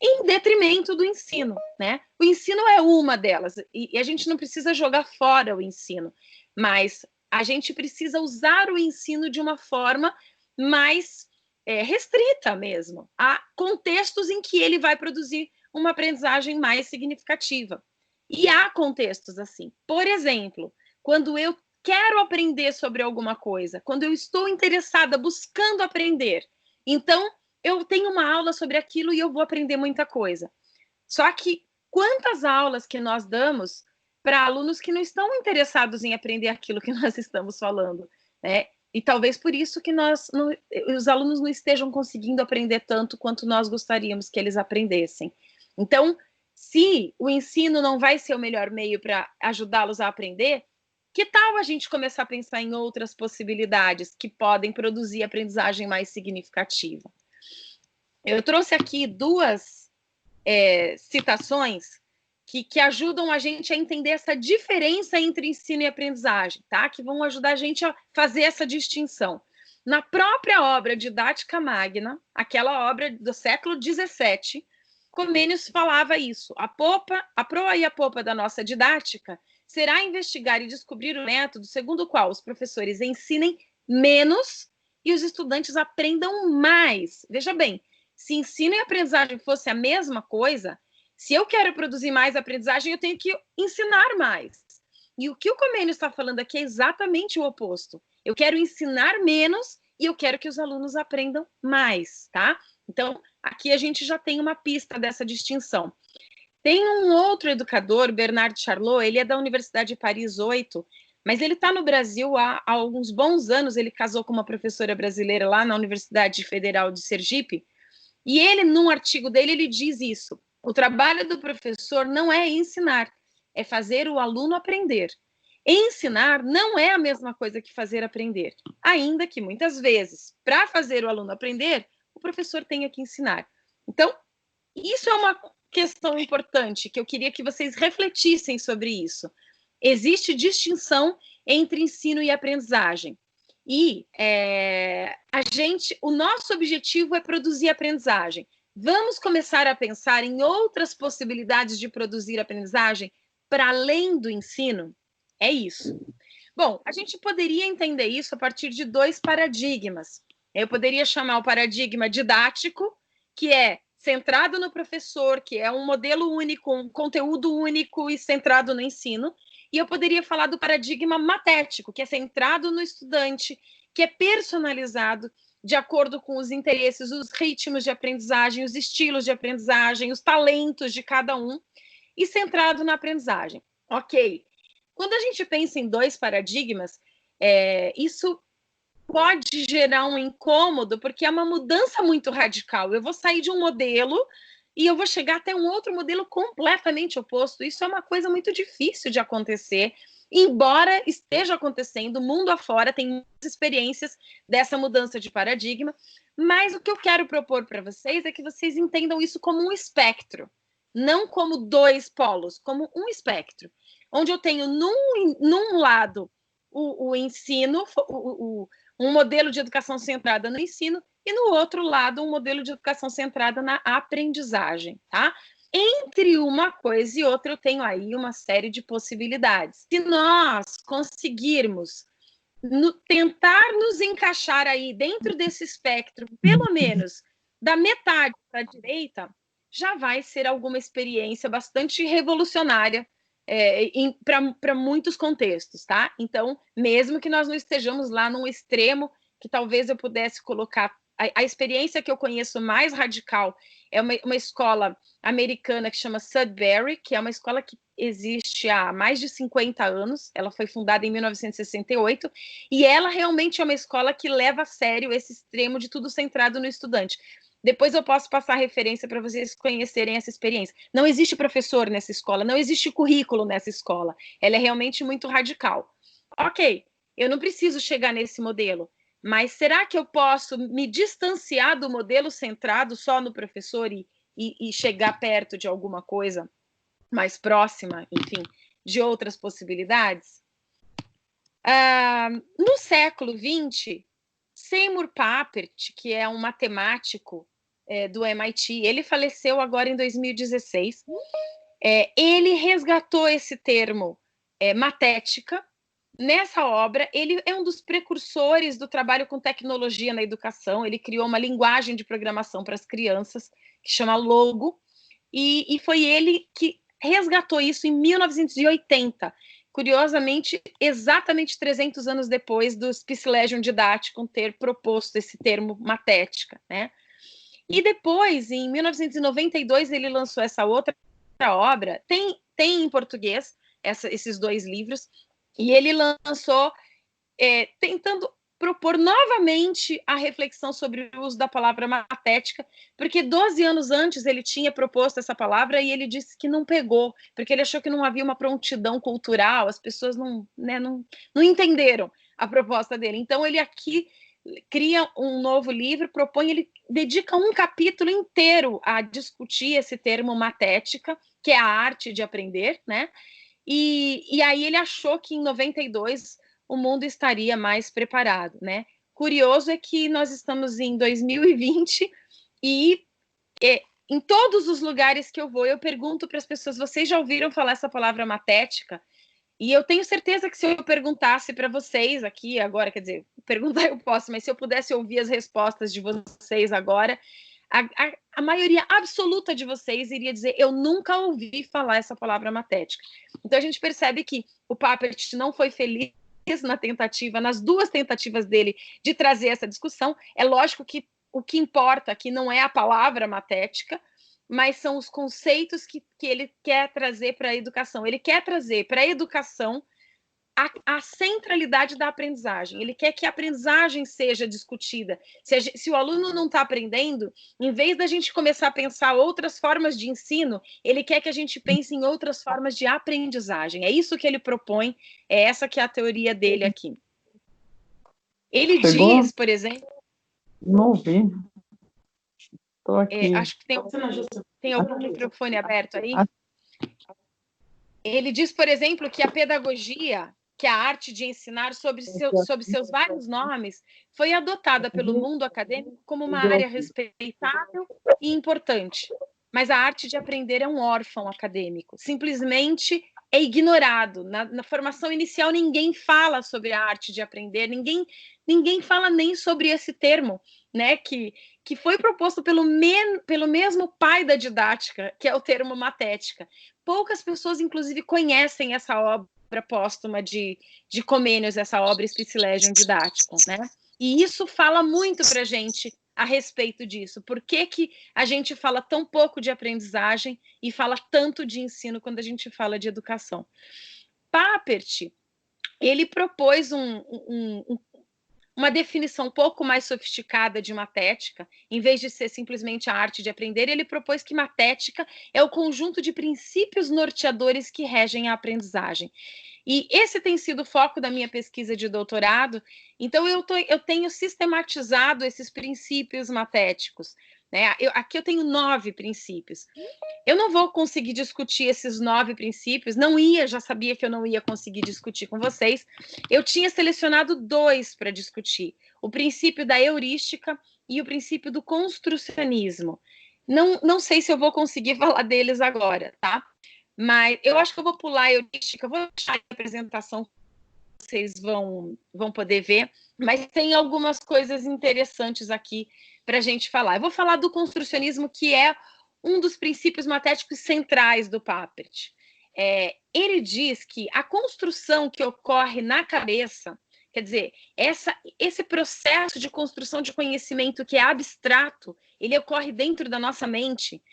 em detrimento do ensino, né? O ensino é uma delas, e a gente não precisa jogar fora o ensino, mas a gente precisa usar o ensino de uma forma mais restrita mesmo, a contextos em que ele vai produzir uma aprendizagem mais significativa. E há contextos assim. Por exemplo, quando eu quero aprender sobre alguma coisa, quando eu estou interessada, buscando aprender, então eu tenho uma aula sobre aquilo e eu vou aprender muita coisa. Só que quantas aulas que nós damos para alunos que não estão interessados em aprender aquilo que nós estamos falando, né? E talvez por isso que os alunos não estejam conseguindo aprender tanto quanto nós gostaríamos que eles aprendessem. Então, se o ensino não vai ser o melhor meio para ajudá-los a aprender, que tal a gente começar a pensar em outras possibilidades que podem produzir aprendizagem mais significativa? Eu trouxe aqui duas citações que ajudam a gente a entender essa diferença entre ensino e aprendizagem, tá? Que vão ajudar a gente a fazer essa distinção. Na própria obra Didática Magna, aquela obra do século XVII, Comênios falava isso. A proa e a popa da nossa didática será investigar e descobrir o método segundo o qual os professores ensinem menos e os estudantes aprendam mais. Veja bem, se ensino e aprendizagem fosse a mesma coisa, se eu quero produzir mais aprendizagem, eu tenho que ensinar mais. E o que o Comênios está falando aqui é exatamente o oposto. Eu quero ensinar menos e eu quero que os alunos aprendam mais, tá? Então, aqui a gente já tem uma pista dessa distinção. Tem um outro educador, Bernard Charlot, ele é da Universidade de Paris 8, mas ele está no Brasil há alguns bons anos, ele casou com uma professora brasileira lá na Universidade Federal de Sergipe, e ele, num artigo dele, ele diz isso: o trabalho do professor não é ensinar, é fazer o aluno aprender. Ensinar não é a mesma coisa que fazer aprender, ainda que muitas vezes, para fazer o aluno aprender, o professor tenha que ensinar. Então, isso é uma questão importante, que eu queria que vocês refletissem sobre isso. Existe distinção entre ensino e aprendizagem. E o nosso objetivo é produzir aprendizagem. Vamos começar a pensar em outras possibilidades de produzir aprendizagem para além do ensino? É isso. Bom, a gente poderia entender isso a partir de dois paradigmas. Eu poderia chamar o paradigma didático, que é centrado no professor, que é um modelo único, um conteúdo único e centrado no ensino. E eu poderia falar do paradigma matético, que é centrado no estudante, que é personalizado de acordo com os interesses, os ritmos de aprendizagem, os estilos de aprendizagem, os talentos de cada um, e centrado na aprendizagem. Ok. Quando a gente pensa em dois paradigmas, isso pode gerar um incômodo, porque é uma mudança muito radical. Eu vou sair de um modelo e eu vou chegar até um outro modelo completamente oposto. Isso é uma coisa muito difícil de acontecer, embora esteja acontecendo, mundo afora tem muitas experiências dessa mudança de paradigma, mas o que eu quero propor para vocês é que vocês entendam isso como um espectro, não como dois polos, como um espectro, onde eu tenho num lado o ensino, um modelo de educação centrada no ensino, e no outro lado, um modelo de educação centrada na aprendizagem, tá? Entre uma coisa e outra, eu tenho aí uma série de possibilidades. Se nós conseguirmos tentar nos encaixar aí dentro desse espectro, pelo menos da metade para a direita, já vai ser alguma experiência bastante revolucionária para muitos contextos, tá? Então, mesmo que nós não estejamos lá num extremo, que talvez eu pudesse colocar a experiência que eu conheço mais radical é uma escola americana que chama Sudbury, que é uma escola que existe há mais de 50 anos, ela foi fundada em 1968, e ela realmente é uma escola que leva a sério esse extremo de tudo centrado no estudante. Depois eu posso passar referência para vocês conhecerem essa experiência. Não existe professor nessa escola, não existe currículo nessa escola, ela é realmente muito radical. Ok, eu não preciso chegar nesse modelo, mas será que eu posso me distanciar do modelo centrado só no professor e chegar perto de alguma coisa mais próxima, enfim, de outras possibilidades? No século XX, Seymour Papert, que é um matemático do MIT, ele faleceu agora em 2016, ele resgatou esse termo matética. Nessa obra, ele é um dos precursores do trabalho com tecnologia na educação. Ele criou uma linguagem de programação para as crianças, que chama Logo, e foi ele que resgatou isso em 1980. Curiosamente, exatamente 300 anos depois do Spicilegium Didaticum ter proposto esse termo matética, né? E depois, em 1992, ele lançou essa outra obra, tem em português esses dois livros, e ele lançou tentando propor novamente a reflexão sobre o uso da palavra matética, porque 12 anos antes ele tinha proposto essa palavra e ele disse que não pegou, porque ele achou que não havia uma prontidão cultural, as pessoas não entenderam a proposta dele. Então ele aqui cria um novo livro, ele dedica um capítulo inteiro a discutir esse termo matética, que é a arte de aprender, né? E aí ele achou que em 92 o mundo estaria mais preparado, né? Curioso é que nós estamos em 2020 e em todos os lugares que eu vou, eu pergunto para as pessoas, vocês já ouviram falar essa palavra matética? E eu tenho certeza que se eu perguntasse para vocês aqui agora, quer dizer, perguntar eu posso, mas se eu pudesse ouvir as respostas de vocês agora, a maioria absoluta de vocês iria dizer, eu nunca ouvi falar essa palavra matética. Então a gente percebe que o Papert não foi feliz nas duas tentativas dele de trazer essa discussão. É lógico que o que importa aqui não é a palavra matética, mas são os conceitos que ele quer trazer para a educação. Ele quer trazer para a educação a centralidade da aprendizagem. Ele quer que a aprendizagem seja discutida. Se o aluno não está aprendendo, em vez da gente começar a pensar outras formas de ensino, ele quer que a gente pense em outras formas de aprendizagem. É isso que ele propõe, é essa que é a teoria dele aqui. Ele diz, por exemplo...
Não vi. Estou aqui.
Acho que tem algum microfone aberto aí. Ele diz, por exemplo, que a pedagogia, que a arte de ensinar sob seus vários nomes, foi adotada pelo mundo acadêmico como uma área respeitável e importante. Mas a arte de aprender é um órfão acadêmico. Simplesmente é ignorado. Na formação inicial, ninguém fala sobre a arte de aprender, ninguém fala nem sobre esse termo, né, que foi proposto pelo mesmo pai da didática, que é o termo matética. Poucas pessoas, inclusive, conhecem essa obra póstuma de Comênios, essa obra Spicilegium Didaticum, né? E isso fala muito para a gente a respeito disso. Por que a gente fala tão pouco de aprendizagem e fala tanto de ensino quando a gente fala de educação? Papert, ele propôs uma definição um pouco mais sofisticada de matética. Em vez de ser simplesmente a arte de aprender, ele propôs que matética é o conjunto de princípios norteadores que regem a aprendizagem. E esse tem sido o foco da minha pesquisa de doutorado, então eu tenho sistematizado esses princípios matéticos, né? Aqui eu tenho 9 princípios. Eu não vou conseguir discutir esses 9 princípios, já sabia que eu não ia conseguir discutir com vocês. Eu tinha selecionado 2 para discutir, o princípio da heurística e o princípio do construcionismo. Não sei se eu vou conseguir falar deles agora, tá? Mas eu acho que eu vou pular a heurística, vou deixar a apresentação, vocês vão poder ver, mas tem algumas coisas interessantes aqui para a gente falar. Eu vou falar do construcionismo, que é um dos princípios matéticos centrais do Papert. Ele diz que a construção que ocorre na cabeça, quer dizer, esse processo de construção de conhecimento que é abstrato, ele ocorre dentro da nossa mente,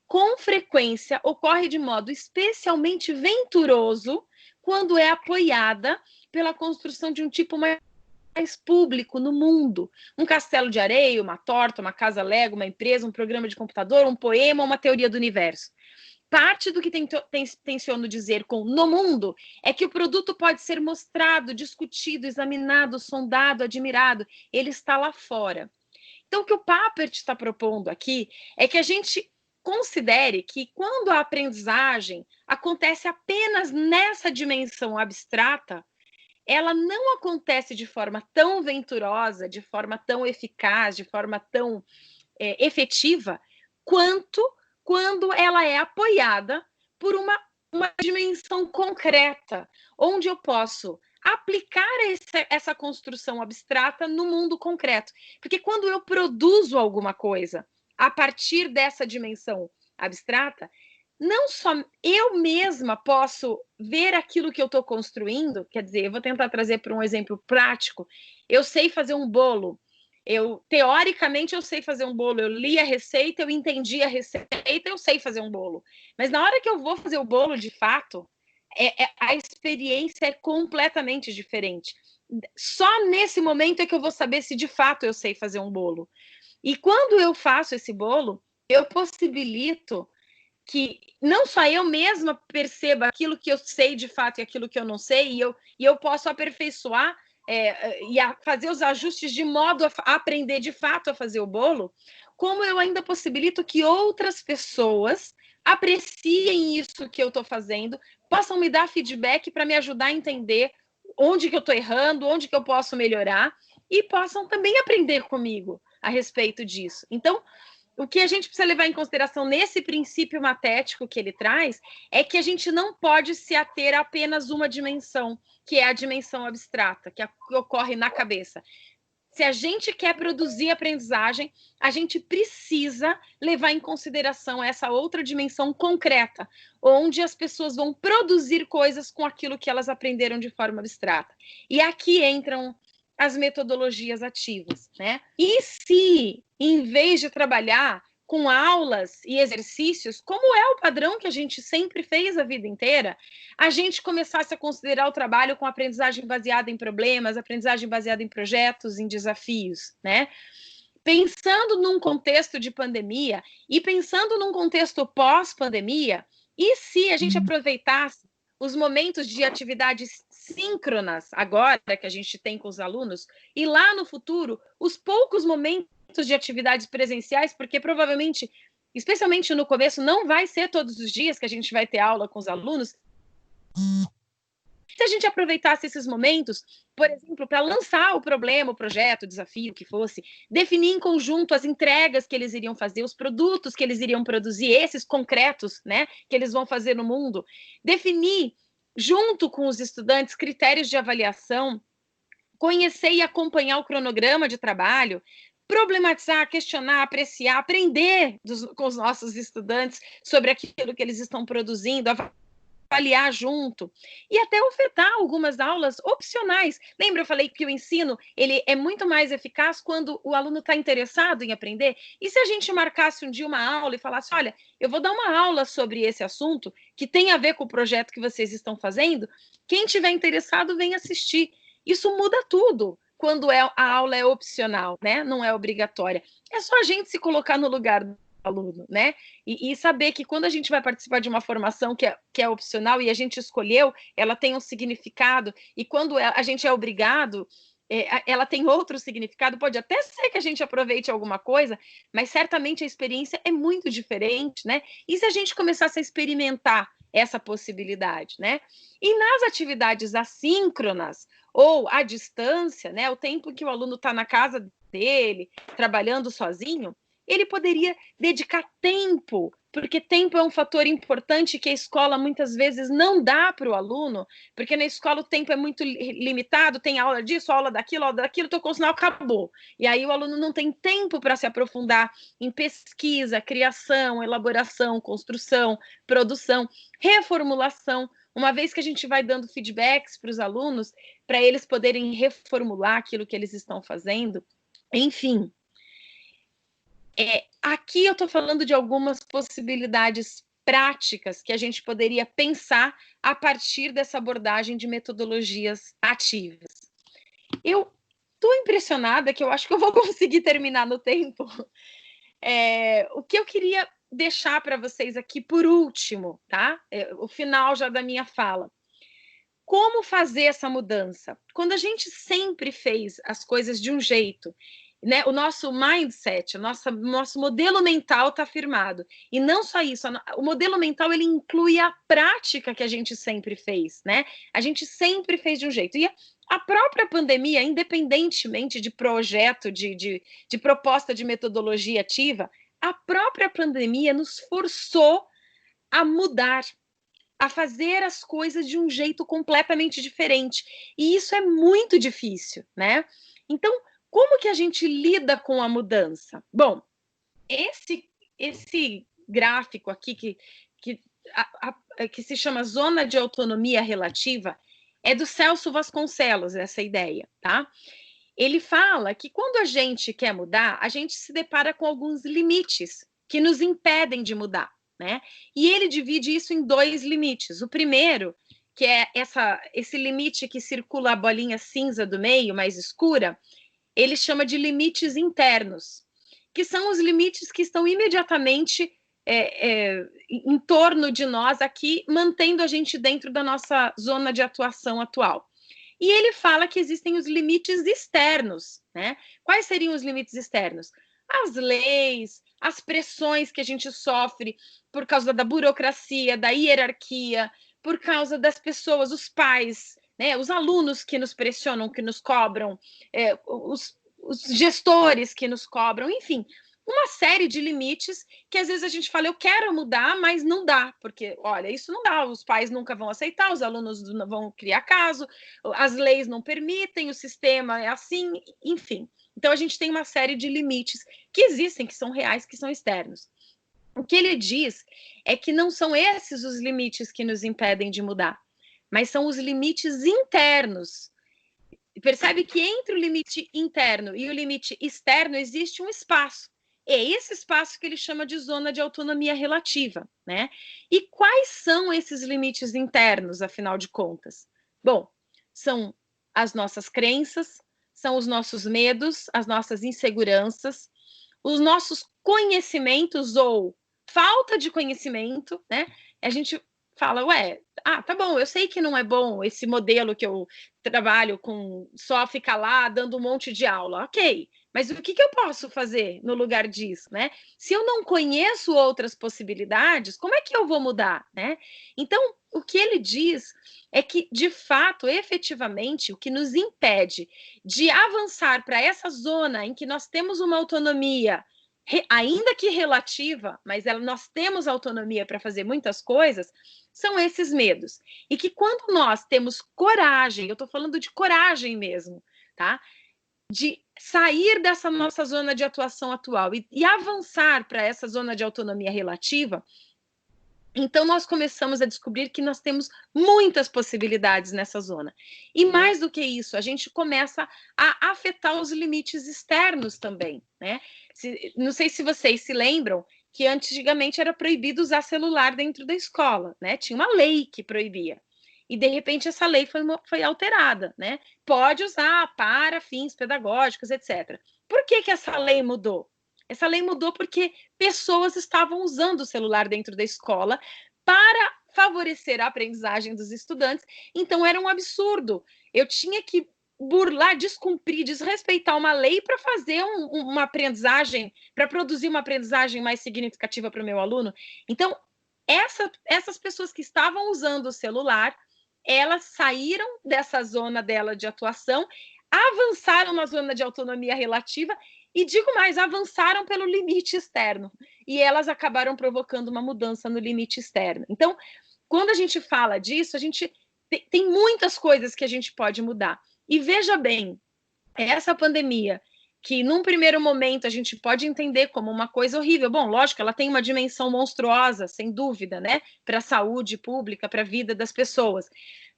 com frequência ocorre de modo especialmente venturoso quando é apoiada pela construção de um tipo mais público no mundo. Um castelo de areia, uma torta, uma casa Lego, uma empresa, um programa de computador, um poema, uma teoria do universo. Parte do que tenciono dizer com no mundo é que o produto pode ser mostrado, discutido, examinado, sondado, admirado. Ele está lá fora. Então, o que o Papert está propondo aqui é que a gente considere que quando a aprendizagem acontece apenas nessa dimensão abstrata, ela não acontece de forma tão venturosa, de forma tão eficaz, de forma tão efetiva, quanto quando ela é apoiada por uma dimensão concreta, onde eu posso aplicar essa construção abstrata no mundo concreto. Porque quando eu produzo alguma coisa a partir dessa dimensão abstrata, não só eu mesma posso ver aquilo que eu estou construindo, quer dizer, eu vou tentar trazer para um exemplo prático. Eu sei fazer um bolo, teoricamente eu sei fazer um bolo, eu li a receita, eu entendi a receita, eu sei fazer um bolo. Mas na hora que eu vou fazer o bolo, de fato, a experiência é completamente diferente. Só nesse momento é que eu vou saber se de fato eu sei fazer um bolo. E quando eu faço esse bolo, eu possibilito que não só eu mesma perceba aquilo que eu sei de fato e aquilo que eu não sei, e eu posso aperfeiçoar e fazer os ajustes de modo a aprender de fato a fazer o bolo, como eu ainda possibilito que outras pessoas apreciem isso que eu estou fazendo, possam me dar feedback para me ajudar a entender onde que eu estou errando, onde que eu posso melhorar, e possam também aprender comigo a respeito disso. Então, o que a gente precisa levar em consideração nesse princípio matético que ele traz é que a gente não pode se ater a apenas uma dimensão, que é a dimensão abstrata, que ocorre na cabeça. Se a gente quer produzir aprendizagem, a gente precisa levar em consideração essa outra dimensão concreta, onde as pessoas vão produzir coisas com aquilo que elas aprenderam de forma abstrata. E aqui entram as metodologias ativas, né? E se, em vez de trabalhar com aulas e exercícios, como é o padrão que a gente sempre fez a vida inteira, a gente começasse a considerar o trabalho com aprendizagem baseada em problemas, aprendizagem baseada em projetos, em desafios, né? Pensando num contexto de pandemia e pensando num contexto pós-pandemia, e se a gente aproveitasse os momentos de atividades síncronas agora que a gente tem com os alunos, e lá no futuro, os poucos momentos de atividades presenciais, porque provavelmente, especialmente no começo, não vai ser todos os dias que a gente vai ter aula com os alunos. Se a gente aproveitasse esses momentos, por exemplo, para lançar o problema, o projeto, o desafio, o que fosse, definir em conjunto as entregas que eles iriam fazer, os produtos que eles iriam produzir, esses concretos, né, que eles vão fazer no mundo, definir junto com os estudantes, critérios de avaliação, conhecer e acompanhar o cronograma de trabalho, problematizar, questionar, apreciar, aprender com os nossos estudantes sobre aquilo que eles estão produzindo, avaliar junto e até ofertar algumas aulas opcionais. Lembra, eu falei que o ensino ele é muito mais eficaz quando o aluno está interessado em aprender? E se a gente marcasse um dia uma aula e falasse, olha, eu vou dar uma aula sobre esse assunto que tem a ver com o projeto que vocês estão fazendo, quem tiver interessado vem assistir. Isso muda tudo quando a aula é opcional, né? Não é obrigatória. É só a gente se colocar no lugar do aluno, né? E saber que quando a gente vai participar de uma formação que é opcional e a gente escolheu, ela tem um significado, e quando a gente é obrigado, ela tem outro significado. Pode até ser que a gente aproveite alguma coisa, mas certamente a experiência é muito diferente, né? E se a gente começasse a experimentar essa possibilidade, né? E nas atividades assíncronas ou à distância, né? O tempo que o aluno está na casa dele, trabalhando sozinho, ele poderia dedicar tempo, porque tempo é um fator importante que a escola muitas vezes não dá para o aluno, porque na escola o tempo é muito limitado, tem aula disso, aula daquilo, tocou o sinal, acabou. E aí o aluno não tem tempo para se aprofundar em pesquisa, criação, elaboração, construção, produção, reformulação, uma vez que a gente vai dando feedbacks para os alunos, para eles poderem reformular aquilo que eles estão fazendo, enfim. Aqui eu estou falando de algumas possibilidades práticas que a gente poderia pensar a partir dessa abordagem de metodologias ativas. Eu estou impressionada que eu acho que eu vou conseguir terminar no tempo. O que eu queria deixar para vocês aqui por último, tá? O final já da minha fala. Como fazer essa mudança? Quando a gente sempre fez as coisas de um jeito, né, o nosso mindset, o nosso modelo mental está firmado. E não só isso, o modelo mental ele inclui a prática que a gente sempre fez, né? A gente sempre fez de um jeito. E a própria pandemia, independentemente de projeto, de proposta de metodologia ativa, a própria pandemia nos forçou a mudar, a fazer as coisas de um jeito completamente diferente. E isso é muito difícil, né? Então, como que a gente lida com a mudança? Bom, esse gráfico aqui, que se chama Zona de Autonomia Relativa, é do Celso Vasconcelos, essa ideia, tá? Ele fala que quando a gente quer mudar, a gente se depara com alguns limites que nos impedem de mudar, né? E ele divide isso em 2 limites. O primeiro, que é esse limite que circula a bolinha cinza do meio, mais escura, ele chama de limites internos, que são os limites que estão imediatamente em torno de nós aqui, mantendo a gente dentro da nossa zona de atuação atual. E ele fala que existem os limites externos, né? Quais seriam os limites externos? As leis, as pressões que a gente sofre por causa da burocracia, da hierarquia, por causa das pessoas, os pais, né, os alunos que nos pressionam, que nos cobram, os gestores que nos cobram, enfim, uma série de limites que às vezes a gente fala, eu quero mudar, mas não dá, porque, olha, isso não dá, os pais nunca vão aceitar, os alunos não vão criar caso, as leis não permitem, o sistema é assim, enfim. Então, a gente tem uma série de limites que existem, que são reais, que são externos. O que ele diz é que não são esses os limites que nos impedem de mudar, mas são os limites internos. Percebe que entre o limite interno e o limite externo existe um espaço. É esse espaço que ele chama de zona de autonomia relativa, né? E quais são esses limites internos, afinal de contas? Bom, são as nossas crenças, são os nossos medos, as nossas inseguranças, os nossos conhecimentos ou falta de conhecimento, né? A gente fala, tá bom, eu sei que não é bom esse modelo que eu trabalho com só ficar lá dando um monte de aula, ok, mas o que eu posso fazer no lugar disso, né? Se eu não conheço outras possibilidades, como é que eu vou mudar, né? Então, o que ele diz é que, de fato, efetivamente, o que nos impede de avançar para essa zona em que nós temos uma autonomia, ainda que relativa, mas nós temos autonomia para fazer muitas coisas, são esses medos. E que quando nós temos coragem, eu estou falando de coragem mesmo, tá? De sair dessa nossa zona de atuação atual e avançar para essa zona de autonomia relativa, então nós começamos a descobrir que nós temos muitas possibilidades nessa zona. E mais do que isso, a gente começa a afetar os limites externos também, né? Não sei se vocês se lembram que antigamente era proibido usar celular dentro da escola, né? Tinha uma lei que proibia. E, de repente, essa lei foi alterada, né? Pode usar para fins pedagógicos, etc. Por que essa lei mudou? Essa lei mudou porque pessoas estavam usando o celular dentro da escola para favorecer a aprendizagem dos estudantes. Então, era um absurdo. Eu tinha que burlar, descumprir, desrespeitar uma lei para fazer uma aprendizagem, para produzir uma aprendizagem mais significativa para o meu aluno. Então, essas pessoas que estavam usando o celular, elas saíram dessa zona dela de atuação, avançaram na zona de autonomia relativa e, digo mais, avançaram pelo limite externo. E elas acabaram provocando uma mudança no limite externo. Então, quando a gente fala disso, a gente tem muitas coisas que a gente pode mudar. E veja bem, essa pandemia, que num primeiro momento a gente pode entender como uma coisa horrível. Bom, lógico, ela tem uma dimensão monstruosa, sem dúvida, né? Para a saúde pública, para a vida das pessoas.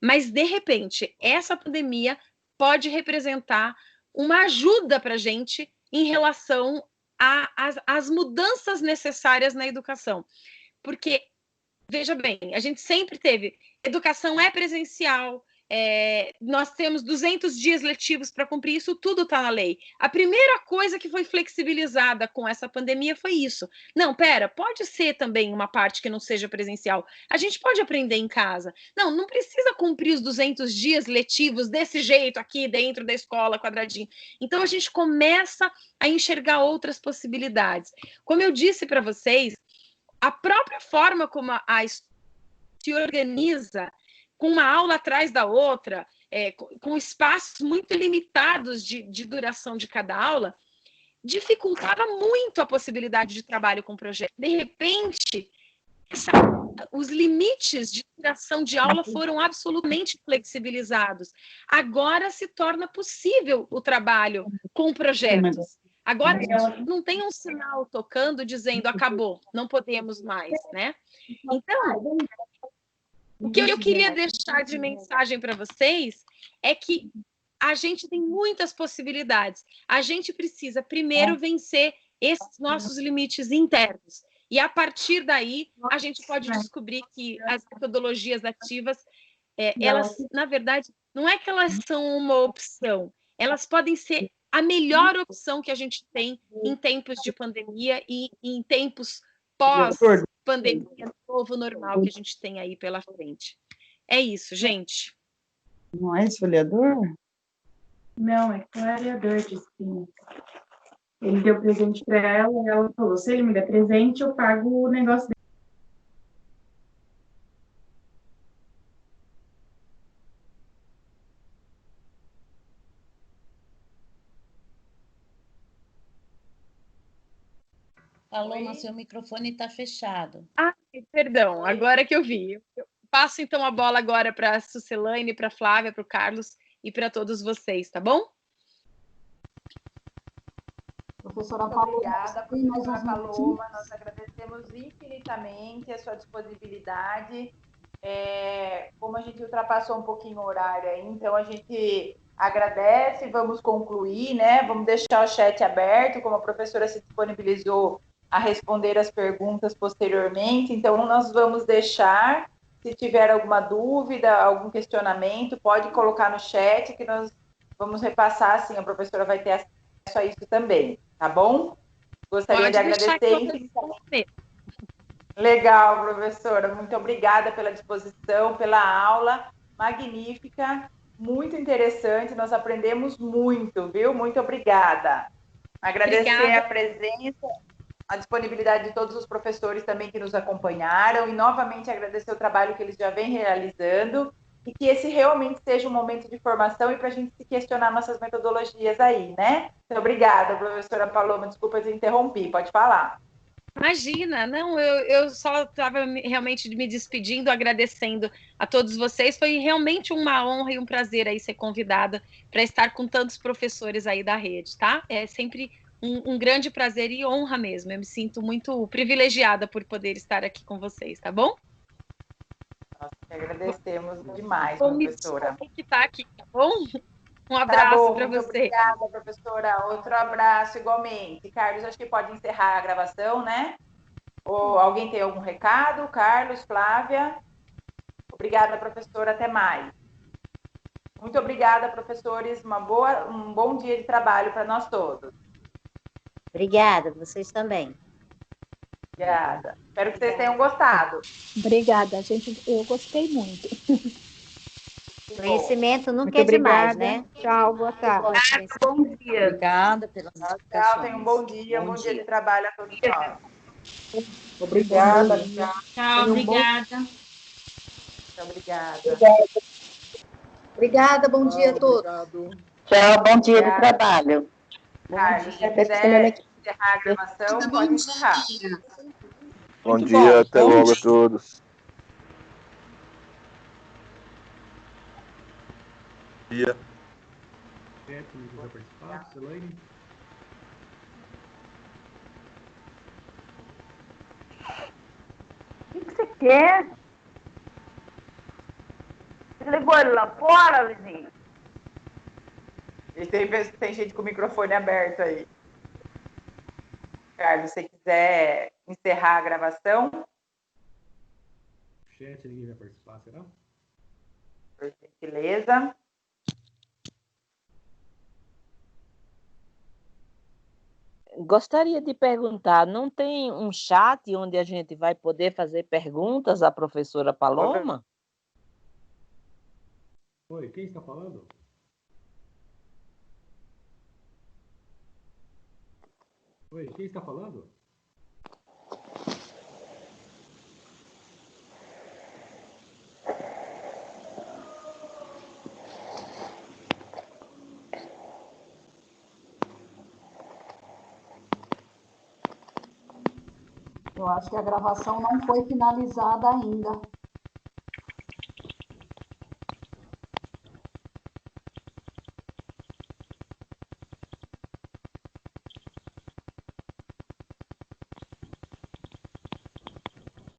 Mas, de repente, essa pandemia pode representar uma ajuda para a gente em relação às mudanças necessárias na educação. Porque, veja bem, a gente sempre teve, educação é presencial, nós temos 200 dias letivos para cumprir, isso tudo está na lei. A primeira coisa que foi flexibilizada com essa pandemia foi isso. Não, pode ser também uma parte que não seja presencial. A gente pode aprender em casa. Não precisa cumprir os 200 dias letivos desse jeito aqui dentro da escola, quadradinho. Então, a gente começa a enxergar outras possibilidades. Como eu disse para vocês, a própria forma como a se organiza, com uma aula atrás da outra, com espaços muito limitados de duração de cada aula, dificultava muito a possibilidade de trabalho com projeto. De repente, os limites de duração de aula foram absolutamente flexibilizados. Agora se torna possível o trabalho com projetos. Agora a gente não tem um sinal tocando dizendo acabou, não podemos mais, né? Então, o que eu queria deixar de mensagem para vocês é que a gente tem muitas possibilidades. A gente precisa primeiro vencer esses nossos limites internos. E a partir daí, a gente pode descobrir que as metodologias ativas, elas, na verdade, não é que elas são uma opção, elas podem ser a melhor opção que a gente tem em tempos de pandemia e em tempos pós-pandemia, novo normal que a gente tem aí pela frente. É isso, gente.
Não é esfoliador?
Não, é clareador de espinhas. Ele deu presente para ela e ela falou, se ele me der presente, eu pago o negócio dele.
Paloma, seu microfone está fechado.
Ah, perdão, agora que eu vi. Eu passo então a bola agora para a Sucelaine, para a Flávia, para o Carlos e para todos vocês, tá bom?
Professora
Paloma, obrigada,
professora
Paloma. Nós agradecemos infinitamente a sua disponibilidade. Como a gente ultrapassou um pouquinho o horário aí, então a gente agradece, vamos concluir, né? Vamos deixar o chat aberto, como a professora se disponibilizou a responder as perguntas posteriormente, então nós vamos deixar, se tiver alguma dúvida, algum questionamento, pode colocar no chat que nós vamos repassar, assim, a professora vai ter acesso a isso também, tá bom? Gostaria de agradecer infinitamente. Legal, professora, muito obrigada pela disposição, pela aula magnífica, muito interessante, nós aprendemos muito, viu? Muito obrigada. Agradecer a presença, a disponibilidade de todos os professores também que nos acompanharam e novamente agradecer o trabalho que eles já vêm realizando e que esse realmente seja um momento de formação e para a gente se questionar nossas metodologias aí, né? Então, obrigada, professora Paloma, desculpa te interromper, pode falar.
Imagina, não, eu só estava realmente me despedindo, agradecendo a todos vocês. Foi realmente uma honra e um prazer aí ser convidada para estar com tantos professores aí da rede, tá? É sempre um grande prazer e honra mesmo. Eu me sinto muito privilegiada por poder estar aqui com vocês, tá bom?
Nós que agradecemos demais, professora.
Vou que tá aqui, tá bom? Um
Tá
abraço
bom,
para
muito
você.
obrigada, professora. Outro abraço igualmente. Carlos, acho que pode encerrar a gravação, né? Ou alguém tem algum recado? Carlos, Flávia? Obrigada, professora. Até mais. Muito obrigada, professores. Um bom dia de trabalho para nós todos.
Obrigada, vocês também.
Obrigada. Espero que vocês tenham gostado.
Obrigada, eu gostei muito.
Conhecimento nunca
Muito
é demais,
obrigada.
né?
Tchau, boa tarde.
Bom dia.
Obrigada pelas
Tchau, tenham um bom dia de trabalho a todos nós.
Obrigada.
Tchau, obrigada.
Muito obrigada.
Obrigada, bom dia a todos.
Obrigado.
Tchau, bom dia de trabalho.
Carlos, se quiser encerrar a gravação, pode encerrar.
Bom dia, até logo a todos. Bom dia.
Quem quiser participar, Elaine?
O que você quer? Você levou ele lá fora, Luizinho?
E tem gente com o microfone aberto aí. Carlos, se você quiser encerrar a gravação.
Chat, ninguém vai participar, será?
Por gentileza.
Gostaria de perguntar, não tem um chat onde a gente vai poder fazer perguntas à professora Paloma?
Oi, quem está falando? Oi, quem está falando?
Eu acho que a gravação não foi finalizada ainda.